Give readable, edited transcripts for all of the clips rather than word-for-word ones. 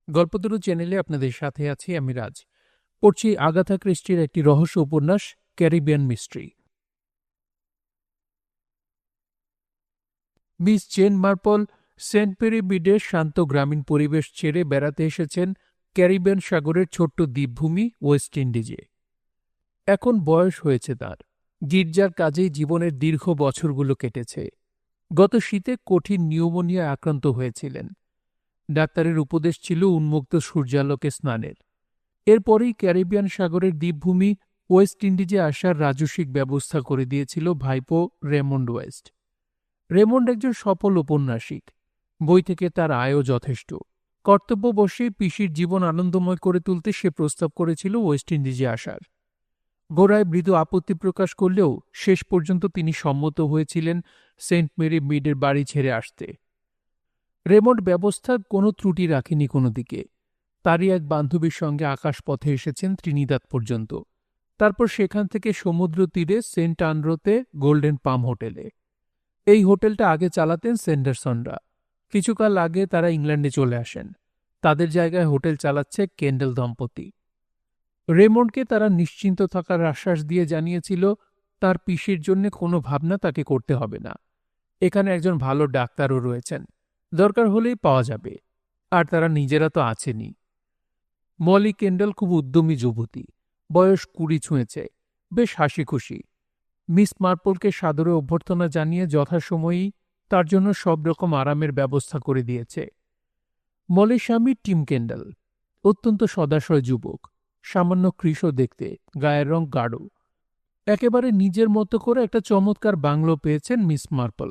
গল্পতরু চ্যানেলে আপনাদের সাথে আছি আমি রাজ। পড়ছি আগাথা ক্রিস্টির একটি রহস্য উপন্যাস, Caribbean mystery. Miss Jane Marple saint Mary বিডের শান্ত গ্রামীণ পরিবেশ ছেড়ে বেড়াতে এসেছেন ক্যারিবিয়ান সাগরের ছোট্ট দ্বীপভূমি ওয়েস্ট ইন্ডিজে। এখন বয়স হয়েছে তার, গির্জার কাজেই জীবনের দীর্ঘ বছরগুলো কেটেছে। গত শীতে কঠিন নিউমোনিয়া আক্রান্ত হয়েছিলেন। ডাক্তারের উপদেশ ছিল উন্মুক্ত সূর্যালোকে স্নানের। এরপরেই ক্যারিবিয়ান সাগরের দ্বীপভূমি ওয়েস্ট ইন্ডিজে আসার রাজস্বিক ব্যবস্থা করে দিয়েছিল ভাইপো রেমন্ড ওয়েস্ট। রেমন্ড একজন সফল ঔপন্যাসিক, বই থেকে তার আয়ও যথেষ্ট। কর্তব্যবশে পিসির জীবন আনন্দময় করে তুলতে সে প্রস্তাব করেছিল ওয়েস্ট ইন্ডিজে আসার। গোড়ায় মৃদু আপত্তি প্রকাশ করলেও শেষ পর্যন্ত তিনি সম্মত হয়েছিলেন সেন্ট মেরি মিডের বাড়ি ছেড়ে আসতে। রেমন্ড ব্যবস্থার কোনো ত্রুটি রাখেনি কোনো দিকে। তারই এক বান্ধবীর সঙ্গে আকাশপথে এসেছেন ত্রিনিদাদ পর্যন্ত, তারপর সেখান থেকে সমুদ্র তীরে সেন্ট আন্দ্রোতে গোল্ডেন পাম হোটেলে। এই হোটেলটা আগে চালাতেন স্যান্ডারসনরা। কিছুকাল আগে তারা ইংল্যান্ডে চলে আসেন। তাদের জায়গায় হোটেল চালাচ্ছে কেন্ডেল দম্পতি। রেমন্ডকে তারা নিশ্চিন্ত থাকার আশ্বাস দিয়ে জানিয়েছিল তার পিসির জন্য কোনো ভাবনা তাকে করতে হবে না। এখানে একজন ভালো ডাক্তারও রয়েছেন, দরকার হলেই পাওয়া যাবে। আর তারা নিজেরা তো আছেনই। মলি কেন্ডেল খুব উদ্যমী যুবতী, বয়স 20 ছুঁয়েছে, বেশ হাসি খুশি। মিস মার্পলকে সাদরে অভ্যর্থনা জানিয়ে যথাসময়েই তার জন্য সব রকম আরামের ব্যবস্থা করে দিয়েছে। মলির স্বামী টিম কেন্ডেল অত্যন্ত সদাশয় যুবক, সামান্য কৃশ দেখতে, গায়ের রং গাঢ়। একেবারে নিজের মতো করে একটা চমৎকার বাংলো পেয়েছেন মিস মার্পল।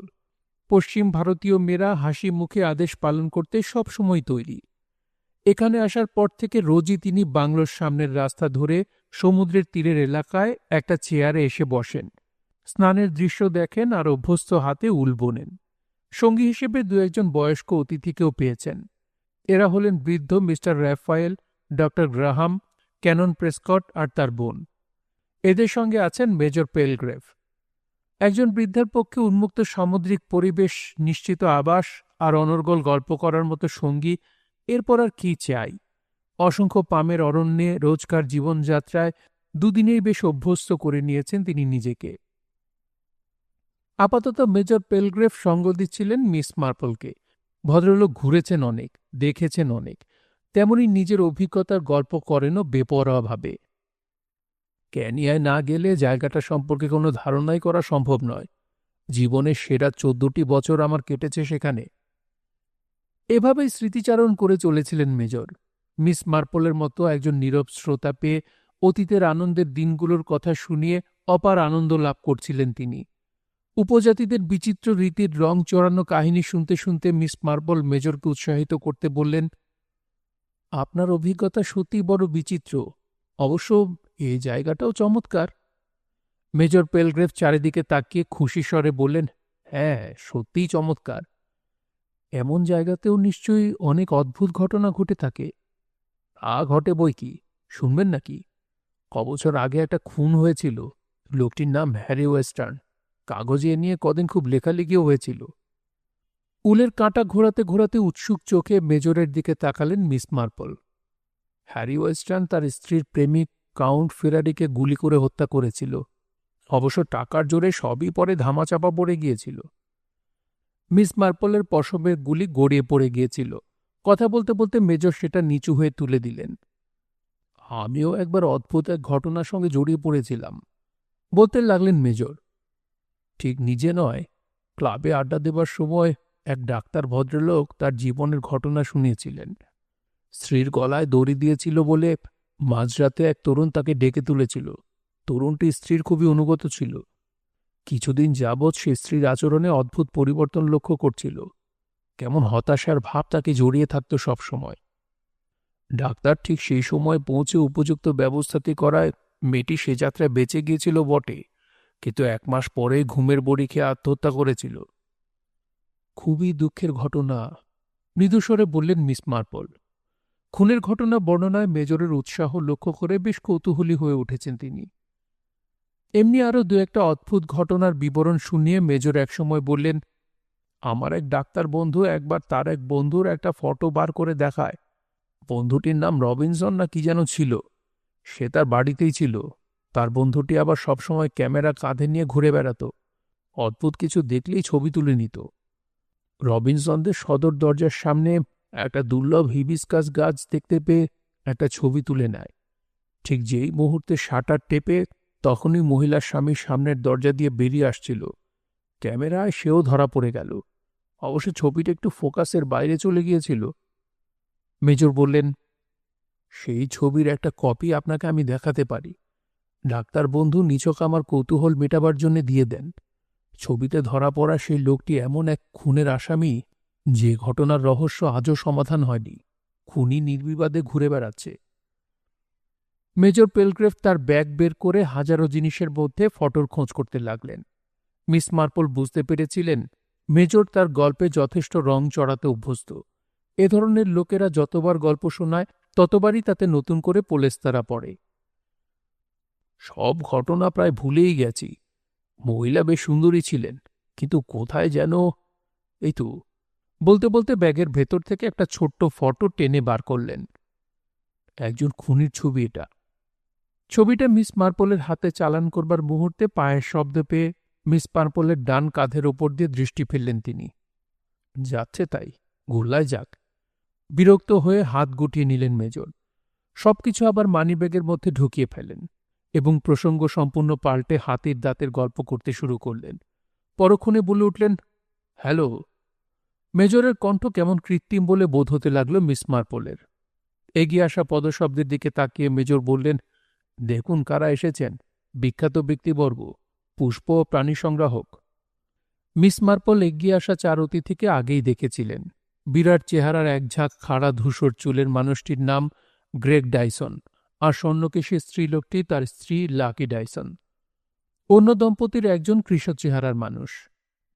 পশ্চিম ভারতীয় মেয়েরা হাসি মুখে আদেশ পালন করতে সবসময় তৈরি। এখানে আসার পর থেকে রোজই তিনি বাংলোর সামনের রাস্তা ধরে সমুদ্রের তীরের এলাকায় একটা চেয়ারে এসে বসেন, স্নানের দৃশ্য দেখেন আর অভ্যস্ত হাতে উল বোনেন। সঙ্গী হিসেবে দু একজন বয়স্ক অতিথিকেও পেয়েছেন। এরা হলেন বৃদ্ধ mister Rafiel, doctor Graham, canon Prescott আর তার বোন। এদের সঙ্গে আছেন মেজর পেলগ্রেভ। একজন বৃদ্ধার পক্ষে উন্মুক্ত সামুদ্রিক পরিবেশ, নিশ্চিত আবাস আর অনর্গল গল্প করার মতো সঙ্গী, এরপর আর কি চাই? অসংখ্য পামের অরণ্যে রোজকার জীবনযাত্রায় দুদিনেই বেশ অভ্যস্ত করে নিয়েছেন তিনি নিজেকে। আপাতত মেজর পেলগ্রেভ সঙ্গ দিচ্ছিলেন মিস মার্পলকে। ভদ্রলোক ঘুরেছেন অনেক, দেখেছেন অনেক, তেমনি নিজের অভিজ্ঞতার গল্প করেনও বেপরোয়াভাবে। ক্যানিয়ায় না গেলে জায়গাটা সম্পর্কে কোনো ধারণাই করা সম্ভব নয়। জীবনের সেরা 14টি বছর আমার কেটেছে সেখানে। এভাবেই স্মৃতিচারণ করে চলেছিলেন মেজর। মিস মার্পলের মতো একজন নীরব শ্রোতা পেয়ে অতীতের আনন্দের দিনগুলোর কথা শুনিয়ে অপার আনন্দ লাভ করছিলেন তিনি। উপজাতিদের বিচিত্র রীতির রং চড়ানো কাহিনী শুনতে শুনতে মিস মার্পল মেজরকে উৎসাহিত করতে বললেন, আপনার অভিজ্ঞতা সত্যি বড় বিচিত্র। অবশ্য এই জায়গাটাও চমৎকার। মেজর পেলগ্রেভ চারিদিকে তাকিয়ে খুশি স্বরে বললেন, হ্যাঁ, সত্যিই চমৎকার। এমন জায়গাতেও নিশ্চয়ই অনেক অদ্ভুত ঘটনা ঘটে থাকে। ঘটে বই কি, শুনবেন নাকি? কবছর আগে একটা খুন হয়েছিল। লোকটির নাম হ্যারি ওয়েস্টার্ন। কাগজে এ নিয়ে কদিন খুব লেখালেখিও হয়েছিল। উলের কাঁটা ঘোরাতে ঘোরাতে উৎসুক চোখে মেজরের দিকে তাকালেন মিস মার্পল। হ্যারি ওয়েস্টার্ন তার স্ত্রীর প্রেমিক কাউন্ট ফেরারিকে গুলি করে হত্যা করেছিল। অবশ্য টাকার জোরে সবই পরে ধামাচাপা পড়ে গিয়েছিল। মিস মার্পলের পশমের গুলি গড়িয়ে পড়ে গিয়েছিল। কথা বলতে বলতে মেজর সেটা নিচু হয়ে তুলে দিলেন। আমিও একবার অদ্ভুত এক ঘটনার সঙ্গে জড়িয়ে পড়েছিলাম, বলতে লাগলেন মেজর। ঠিক নিজে নয়, ক্লাবে আড্ডা দেবার সময় এক ডাক্তার ভদ্রলোক তার জীবনের ঘটনা শুনিয়েছিলেন। স্ত্রীর গলায় দড়ি দিয়েছিল বলে মাঝরাতে এক তরুণ তাকে ডেকে তুলেছিল। তরুণটি স্ত্রীর খুবই অনুগত ছিল। কিছুদিন যাবৎ সে স্ত্রীর আচরণে অদ্ভুত পরিবর্তন লক্ষ্য করছিল। কেমন হতাশার ভাব তাকে জড়িয়ে থাকত সবসময়। ডাক্তার ঠিক সেই সময় পৌঁছে উপযুক্ত ব্যবস্থাটি করায় মেয়েটি সে যাত্রায় বেঁচে গিয়েছিল বটে, কিন্তু 1 মাস পরে ঘুমের বড়ি খেয়ে আত্মহত্যা করেছিল। খুবই দুঃখের ঘটনা, মৃদুস্বরে বললেন মিস মার্পল। খুনের ঘটনা বর্ণনায় মেজরের উৎসাহ লক্ষ্য করে বেশ কৌতূহলী হয়ে উঠেছেন তিনি। এমনি আরও 2-একটা অদ্ভুত ঘটনার বিবরণ শুনিয়ে মেজর একসময় বললেন, আমার এক ডাক্তার বন্ধু একবার তার এক বন্ধুর একটা ফটো বার করে দেখায়। বন্ধুটির নাম রবিনসন না কি যেন ছিল। সে তার বাড়িতেই ছিল। তার বন্ধুটি আবার সবসময় ক্যামেরা কাঁধে নিয়ে ঘুরে বেড়াত। অদ্ভুত কিছু দেখলেই ছবি তুলে নিত। রবিনসনদের সদর দরজার সামনে একটা দুর্লভ হিবিস্কাস গাছ দেখতে পেয়ে একটা ছবি তুলে নেয়। ঠিক যেই মুহূর্তে শাটার টেপে তখনই মহিলার স্বামী সামনের দরজা দিয়ে বেরিয়ে আসছিল। ক্যামেরায় সেও ধরা পড়ে গেল। অবশ্য ছবিটা একটু ফোকাসের বাইরে চলে গিয়েছিল। মেজর বললেন, সেই ছবির একটা কপি আপনাকে আমি দেখাতে পারি। ডাক্তার বন্ধু নিছক আমার কৌতূহল মেটাবার জন্য দিয়ে দেন। ছবিতে ধরা পড়া সেই লোকটি এমন এক খুনের আসামি যে ঘটনার রহস্য আজও সমাধান হয়নি। খুনি নির্বিবাদে ঘুরে বেড়াচ্ছে। মেজর পেলগ্রেভ তার ব্যাগ বের করে হাজারো জিনিসের মধ্যে ফটোর খোঁজ করতে লাগলেন। মিস মার্পল বুঝতে পেরেছিলেন মেজর তার গল্পে যথেষ্ট রং চড়াতে অভ্যস্ত। এ ধরনের লোকেরা যতবার গল্প শোনায় ততবারই তাতে নতুন করে পোলেস্তারা পড়ে। সব ঘটনা প্রায় ভুলেই গেছি। মহিলা বেশ সুন্দরী ছিলেন, কিন্তু কোথায় যেন। এই তো। বলতে বলতে ব্যাগের ভেতর থেকে একটা ছোট্ট ফটো টেনে বার করলেন। একজন খুনির ছবি এটা। ছবিটা মিস মার্পলের হাতে চালান করবার মুহূর্তে পায়ের শব্দ পেয়ে মিস মার্পলের ডান কাঁধের ওপর দিয়ে দৃষ্টি ফেললেন তিনি। যাচ্ছে তাই, গোল্লায় যাক। বিরক্ত হয়ে হাত গুটিয়ে নিলেন মেজর। সবকিছু আবার মানিব্যাগের মধ্যে ঢুকিয়ে ফেলেন এবং প্রসঙ্গ সম্পূর্ণ পাল্টে হাতির দাঁতের গল্প করতে শুরু করলেন। পরক্ষণে বলে উঠলেন, হ্যালো। মেজরের কণ্ঠ কেমন কৃত্রিম বলে বোধ হতে লাগল মিস মার্পলের। এগিয়ে আসা পদশব্দের দিকে তাকিয়ে মেজর বললেন, দেখুন কারা এসেছেন। বিখ্যাত ব্যক্তিবর্গ, পুষ্প ও প্রাণী সংগ্রাহক। মিস মার্পল এগিয়ে আসা চার অতিথিকে আগেই দেখেছিলেন। বিরাট চেহারার এক ঝাঁক খাড়া ধূসর চুলের মানুষটির নাম গ্রেগ ডাইসন, আর স্বর্ণকেশী স্ত্রীলোকটি তার স্ত্রী লাকি ডাইসন। অন্য দম্পতির একজন কৃষক চেহারার মানুষ।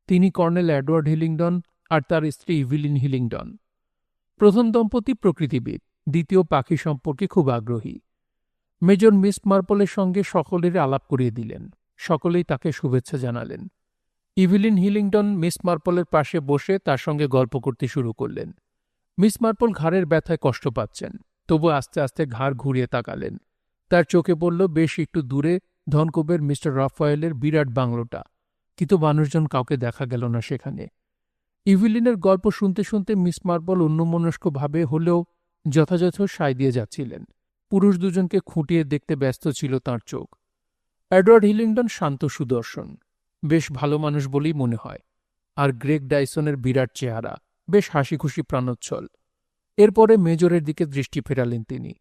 তিনি কর্নেল এডওয়ার্ড হিলিংডন আর তার স্ত্রী ইভিলিন হিলিংডন। প্রথম দম্পতি প্রকৃতিবিদ, দ্বিতীয় পাখি সম্পর্কে খুব আগ্রহী। মেজর মিস মার্পলের সঙ্গে সকলের আলাপ করিয়ে দিলেন। সকলেই তাকে শুভেচ্ছা জানালেন। ইভিলিন হিলিংডন মিস মার্পলের পাশে বসে তার সঙ্গে গল্প করতে শুরু করলেন। মিস মার্পল ঘাড়ের ব্যথায় কষ্ট পাচ্ছেন, তবু আস্তে আস্তে ঘাড় ঘুরিয়ে তাকালেন। তার চোখে পড়ল বেশ একটু দূরে ধনকুবের মিস্টার রাফায়েলের বিরাট বাংলোটা, কিন্তু মানুষজন কাউকে দেখা গেল না সেখানে। ইভিলিনের গল্প শুনতে শুনতে মিস মার্পল অন্যমনস্কভাবে হলেও যথাযথ সায় দিয়ে যাচ্ছিলেন। পুরুষ দুজনকে খুঁটিয়ে দেখতে ব্যস্ত ছিল তাঁর চোখ। এডওয়ার্ড হিলিংডন শান্ত সুদর্শন, বেশ ভালো মানুষ বলেই মনে হয়। আর গ্রেগ ডাইসনের বিরাট চেহারা, বেশ হাসিখুশি প্রাণোচ্ছল। এরপরে মেজরের দিকে দৃষ্টি ফেরালেন তিনি।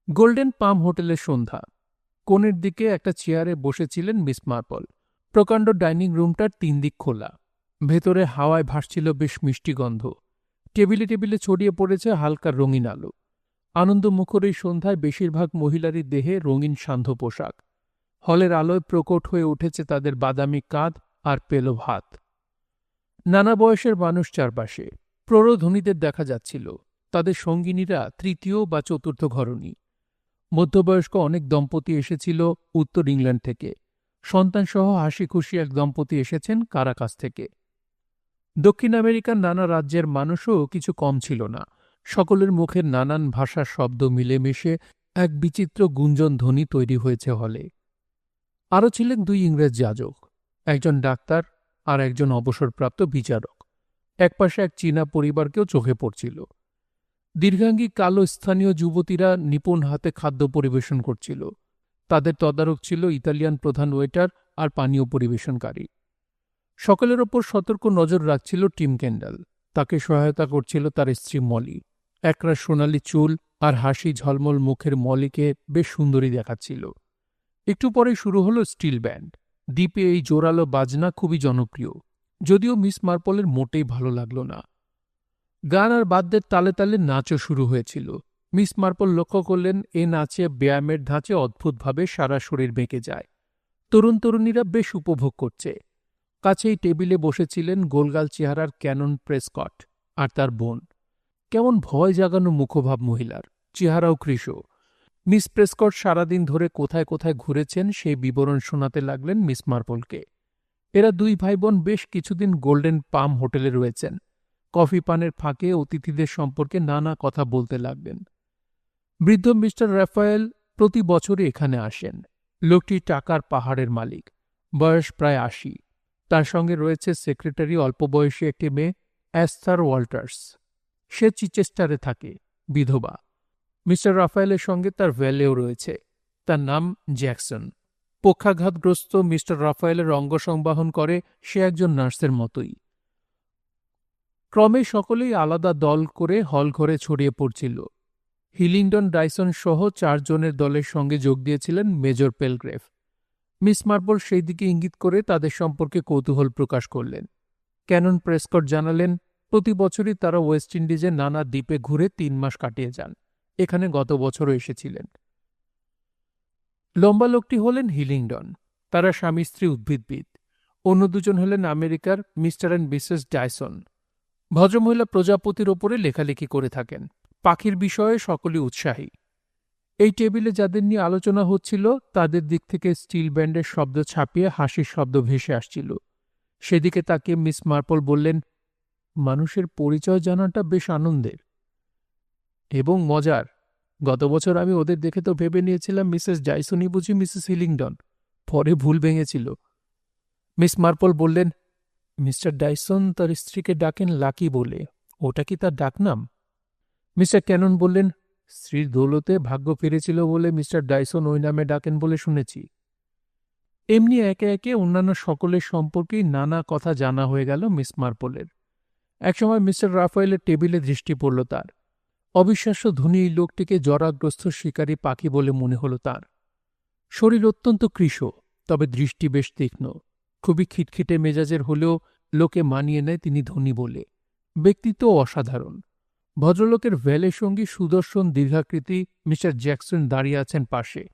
গোল্ডেন পাম হোটেলের সন্ধ্যা। কোণের দিকে একটা চেয়ারে বসেছিলেন মিস মার্পল। প্রকাণ্ড ডাইনিং রুমটার 3 দিক খোলা। ভেতরে হাওয়ায় ভাসছিল বেশ মিষ্টি গন্ধ। টেবিলে টেবিলে ছড়িয়ে পড়েছে হালকা রঙিন আলো। আনন্দমুখর এই সন্ধ্যায় বেশিরভাগ মহিলারই দেহে রঙিন সান্ধ্য পোশাক। হলের আলোয় প্রকট হয়ে উঠেছে তাদের বাদামি কাঁধ আর পেলো ভাত। নানা বয়সের মানুষ চারপাশে। প্রৌঢ়ধনীদের দেখা যাচ্ছিল। তাদের সঙ্গিনীরা তৃতীয় বা চতুর্থ ঘরণী। মধ্যবয়স্ক অনেক দম্পতি এসেছিল উত্তর ইংল্যান্ড থেকে। সন্তানসহ হাসি খুশি এক দম্পতি এসেছেন কারাকাস থেকে। দক্ষিণ আমেরিকার নানা রাজ্যের মানুষও কিছু কম ছিল না। সকলের মুখের নানান ভাষার শব্দ মিলেমিশে এক বিচিত্র গুঞ্জন ধ্বনি তৈরি হয়েছে হলে। আরও ছিলেন 2 ইংরেজ যাজক, একজন ডাক্তার আর একজন অবসরপ্রাপ্ত বিচারক। একপাশে এক চীনা পরিবারকেও চোখে পড়ছিল। দীর্ঘাঙ্গী কালো স্থানীয় যুবতীরা নিপুণ হাতে খাদ্য পরিবেশন করছিল। তাদের তদারক ছিল ইতালিয়ান প্রধান ওয়েটার আর পানীয় পরিবেশনকারী। সকলের ওপর সতর্ক নজর রাখছিল টিম কেন্ডাল। তাকে সহায়তা করছিল তার স্ত্রী মলি। একরাশ সোনালি চুল আর হাসি ঝলমল মুখের মলিকে বেশ সুন্দরী দেখাচ্ছিল। একটু পরে শুরু হলো স্টিল ব্যান্ড। দ্বীপে এই জোরালো বাজনা খুবই জনপ্রিয়, যদিও মিস মার্পলের মোটেই ভালো লাগল না। গান আর বাদ্যের তালে তালে নাচও শুরু হয়েছিল। মিস মার্পল লক্ষ্য করলেন এ নাচে ব্যায়ামের ধাঁচে অদ্ভুতভাবে সারা শরীর বেঁকে যায়। তরুণ তরুণীরা বেশ উপভোগ করছে। কাছেই টেবিলে বসেছিলেন গোলগাল চেহারার ক্যানন প্রেসকট আর তার বোন। কেমন ভয় জাগানো মুখভাব মহিলার, চেহারাও কৃশ। মিস প্রেসকট সারাদিন ধরে কোথায় কোথায় ঘুরেছেন সেই বিবরণ শোনাতে লাগলেন মিস মার্পলকে। এরা 2 ভাই বোন বেশ কিছুদিন গোল্ডেন পাম হোটেলে রয়েছেন। কফি পানের ফাঁকে অতিথিদের সম্পর্কে নানা কথা বলতে লাগলেন। বৃদ্ধ মিস্টার রাফায়েল প্রতি বছরই এখানে আসেন। লোকটি টাকার পাহাড়ের মালিক, বয়স প্রায় ৮০। তার সঙ্গে রয়েছে সেক্রেটারি অল্প বয়সী একটি মেয়ে, অ্যাস্থার ওয়াল্টার্স। সে চিচেস্টারে থাকে, বিধবা। মিস্টার রাফায়েলের সঙ্গে তার ভ্যালেও রয়েছে, তার নাম জ্যাকসন। পক্ষাঘাতগ্রস্ত মিস্টার রাফায়েলের অঙ্গ সংবহন করে সে একজন নার্সের মতোই। ক্রমে সকলেই আলাদা দল করে হলঘরে ছড়িয়ে পড়ছিল। হিলিংডন ডাইসন সহ ৪ জনের দলের সঙ্গে যোগ দিয়েছিলেন মেজর পেলগ্রেভ। মিস মার্পল সেই দিকে ইঙ্গিত করে তাদের সম্পর্কে কৌতূহল প্রকাশ করলেন। ক্যানন প্রেসকট জানালেন, প্রতি বছরই তারা ওয়েস্ট ইন্ডিজের নানা দ্বীপে ঘুরে ৩ মাস কাটিয়ে যান। এখানে গত বছরও এসেছিলেন। লম্বা লোকটি হলেন হিলিংডন। তারা স্বামী স্ত্রী উদ্ভিদবিদ। অন্য দুজন হলেন আমেরিকার মিস্টার অ্যান্ড মিসেস ডাইসন। ভদ্রমহিলা প্রজাপতির ওপরে লেখালেখি করে থাকেন। পাখির বিষয়ে সকলেই উৎসাহী। এই টেবিলে যাদের নিয়ে আলোচনা হচ্ছিল তাদের দিক থেকে স্টিল ব্যান্ডের শব্দ ছাপিয়ে হাসির শব্দ ভেসে আসছিল। সেদিকে তাকিয়ে মিস মার্পল বললেন, মানুষের পরিচয় জানাটা বেশ আনন্দের এবং মজার। গত বছর আমি ওদের দেখে তো ভেবে নিয়েছিলাম মিসেস ডাইসনই বুঝি মিসেস হিলিংডন। পরে ভুল ভেঙেছিল। মিস মার্পল বললেন, মিস্টার ডাইসন তার স্ত্রীকে ডাকেন লাকি বলে। ওটা কি তার ডাকনাম? মিস্টার ক্যানন বললেন, স্ত্রীর দৌলতে ভাগ্য ফিরেছিল বলে মিস্টার ডাইসন ওই নামে ডাকেন বলে শুনেছি। এমনি একে একে অন্যান্য সকলের সম্পর্কেই নানা কথা জানা হয়ে গেল মিস মার্পলের। একসময় মিস্টার রাফায়েলের টেবিলে দৃষ্টি পড়ল তার। অবিশ্বাস্য ধনী এই লোকটিকে জরাগ্রস্ত শিকারী পাখি বলে মনে হল তার। শরীর অত্যন্ত কৃশ, তবে দৃষ্টি বেশ তীক্ষ্ণ। খুবই খিটখিটে মেজাজের হলেও লোকে মানিয়ে নেয় তিনি ধনী বলে। ব্যক্তিত্ব অসাধারণ। ভদ্রলোকের ভ্যালের সঙ্গী সুদর্শন দীর্ঘাকৃতি মিস্টার জ্যাকসন দাঁড়িয়ে আছেন পাশে।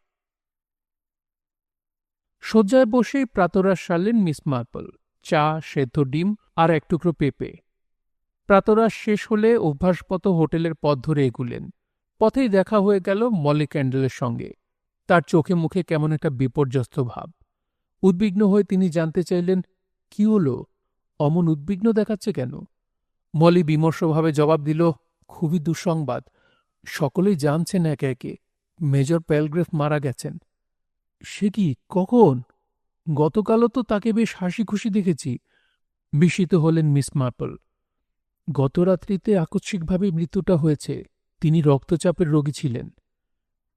শয্যায় বসেই প্রাতরাশ সারলেন মিস মার্পল। চা, সেদ্ধ ডিম আর এক টুকরো পেঁপে। প্রাতরাশ শেষ হলে অভ্যাসমতো হোটেলের পথ ধরে এগুলেন। পথেই দেখা হয়ে গেল মলি ক্যান্ডেলের সঙ্গে। তার চোখে মুখে কেমন একটা বিপর্যস্ত ভাব। উদ্বিগ্ন হয়ে তিনি জানতে চাইলেন, কি হলো, অমন উদ্বিগ্ন দেখাচ্ছে কেন? মলি বিমর্ষভাবে জবাব দিল, খুবই দুঃসংবাদ। সকলেই জানছেন একে একে মেজর পেলগ্রেভ মারা গেছেন। সে কি, কখন? গতকালও তো তাকে বেশ হাসি খুশি দেখেছি। বিস্মিত হলেন মিস মার্পল। গত রাত্রিতে আকস্মিকভাবে মৃত্যুটা হয়েছে। তিনি রক্তচাপের রোগী ছিলেন।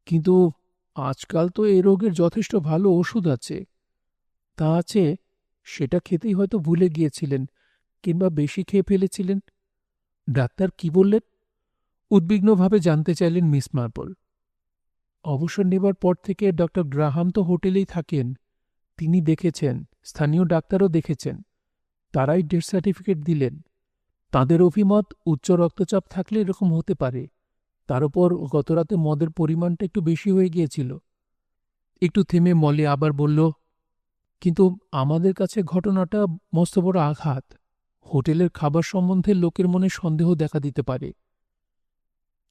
কিন্তু আজকাল তো এ রোগের যথেষ্ট ভালো ওষুধ আছে। তা আছে, সেটা খেতেই হয়তো ভুলে গিয়েছিলেন, কিংবা বেশি খেয়ে ফেলেছিলেন। ডাক্তার কি বললেন? উদ্বিগ্নভাবে জানতে চাইলেন মিস মার্পল। অবসর নেবার পর থেকে ডক্টর গ্রাহাম তো হোটেলেই থাকেন। তিনি দেখেছেন, স্থানীয় ডাক্তারও দেখেছেন। তারাই ডেথ সার্টিফিকেট দিলেন। তাঁদের অভিমত উচ্চ রক্তচাপ থাকলে এরকম হতে পারে। তার উপর গতরাতে মদের পরিমাণটা একটু বেশি হয়ে গিয়েছিল। একটু থেমে মলি আবার বলল, কিন্তু আমাদের কাছে ঘটনাটা মস্ত বড় আঘাত। হোটেলের খাবার সম্বন্ধে লোকের মনে সন্দেহ দেখা দিতে পারে।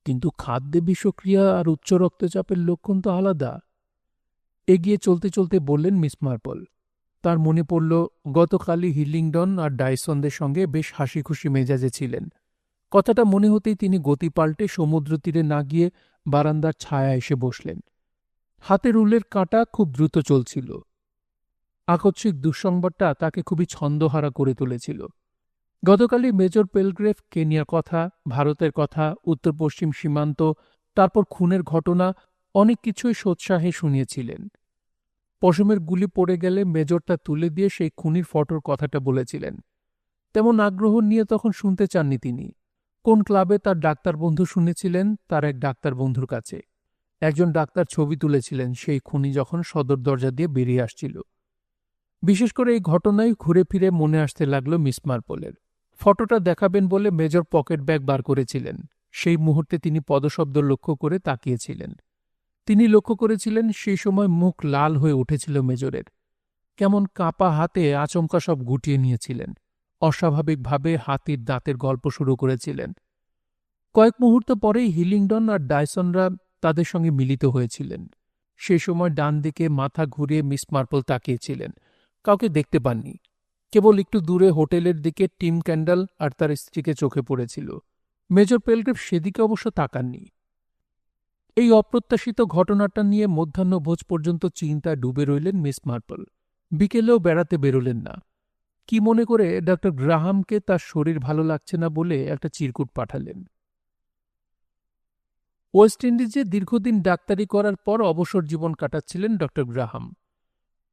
কিন্তু খাদ্যে বিষক্রিয়া আর উচ্চ রক্তচাপের লক্ষণ তো আলাদা। এগিয়ে চলতে চলতে বললেন মিস মার্পল। তার মনে পড়ল গতকালই হিলিংডন আর ডাইসনদের সঙ্গে বেশ হাসি খুশি মেজাজে ছিলেন। কথাটা মনে হতেই তিনি গতি পাল্টে সমুদ্র তীরে না গিয়ে বারান্দার ছায়া এসে বসলেন। হাতের উলের কাঁটা খুব দ্রুত চলছিল। আকস্মিক দুঃসংবাদটা তাকে খুবই ছন্দহারা করে তুলেছিল। গতকালই মেজর পেলগ্রেভ কেনিয়ার কথা, ভারতের কথা, উত্তর পশ্চিম সীমান্ত, তারপর খুনের ঘটনা, অনেক কিছুই সোৎসাহে শুনিয়েছিলেন। পশমের গুলি পড়ে গেলে মেজরটা তুলে দিয়ে সেই খুনির ফটোর কথাটা বলেছিলেন। তেমন আগ্রহ নিয়ে তখন শুনতে চাননি তিনি। কোন ক্লাবে তার ডাক্তার বন্ধু শুনেছিলেন তার এক ডাক্তার বন্ধুর কাছে। একজন ডাক্তার ছবি তুলেছিলেন সেই খুনি যখন সদর দরজা দিয়ে বেরিয়ে আসছিল। বিশেষ করে এই ঘটনায় ঘুরে ফিরে মনে আসতে লাগল মিস মার্পলের। ফটোটা দেখাবেন বলে মেজর পকেট ব্যাগ বার করেছিলেন। সেই মুহূর্তে তিনি পদশব্দ লক্ষ্য করে তাকিয়েছিলেন। তিনি লক্ষ্য করেছিলেন সেই সময় মুখ লাল হয়ে উঠেছিল মেজরের। কেমন কাঁপা হাতে আচমকা সব গুটিয়ে নিয়েছিলেন। অস্বাভাবিকভাবে হাতির দাঁতের গল্প শুরু করেছিলেন। কয়েক মুহূর্ত পরেই হিলিংডন আর ডাইসনরা তাদের সঙ্গে মিলিত হয়েছিলেন। সেই সময় ডান দিকে মাথা ঘুরিয়ে মিস মার্পল তাকিয়েছিলেন। কাউকে দেখতে পাননি। কেবল একটু দূরে হোটেলের দিকে টিম ক্যান্ডাল আর তার স্ত্রীকে চোখে পড়েছিল। মেজর পেলগ্রিভ সেদিকে অবশ্য তাকাননি। এই অপ্রত্যাশিত ঘটনাটা নিয়ে মধ্যাহ্নভোজ পর্যন্ত চিন্তায় ডুবে রইলেন মিস মার্পল। বিকেলেও বেড়াতে বেরোলেন না। কি মনে করে ডক্টর গ্রাহামকে তার শরীর ভালো লাগছে না বলে একটা চিরকুট পাঠালেন। ওয়েস্ট ইন্ডিজে দীর্ঘদিন ডাক্তারি করার পর অবসর জীবন কাটাচ্ছিলেন ডক্টর গ্রাহাম।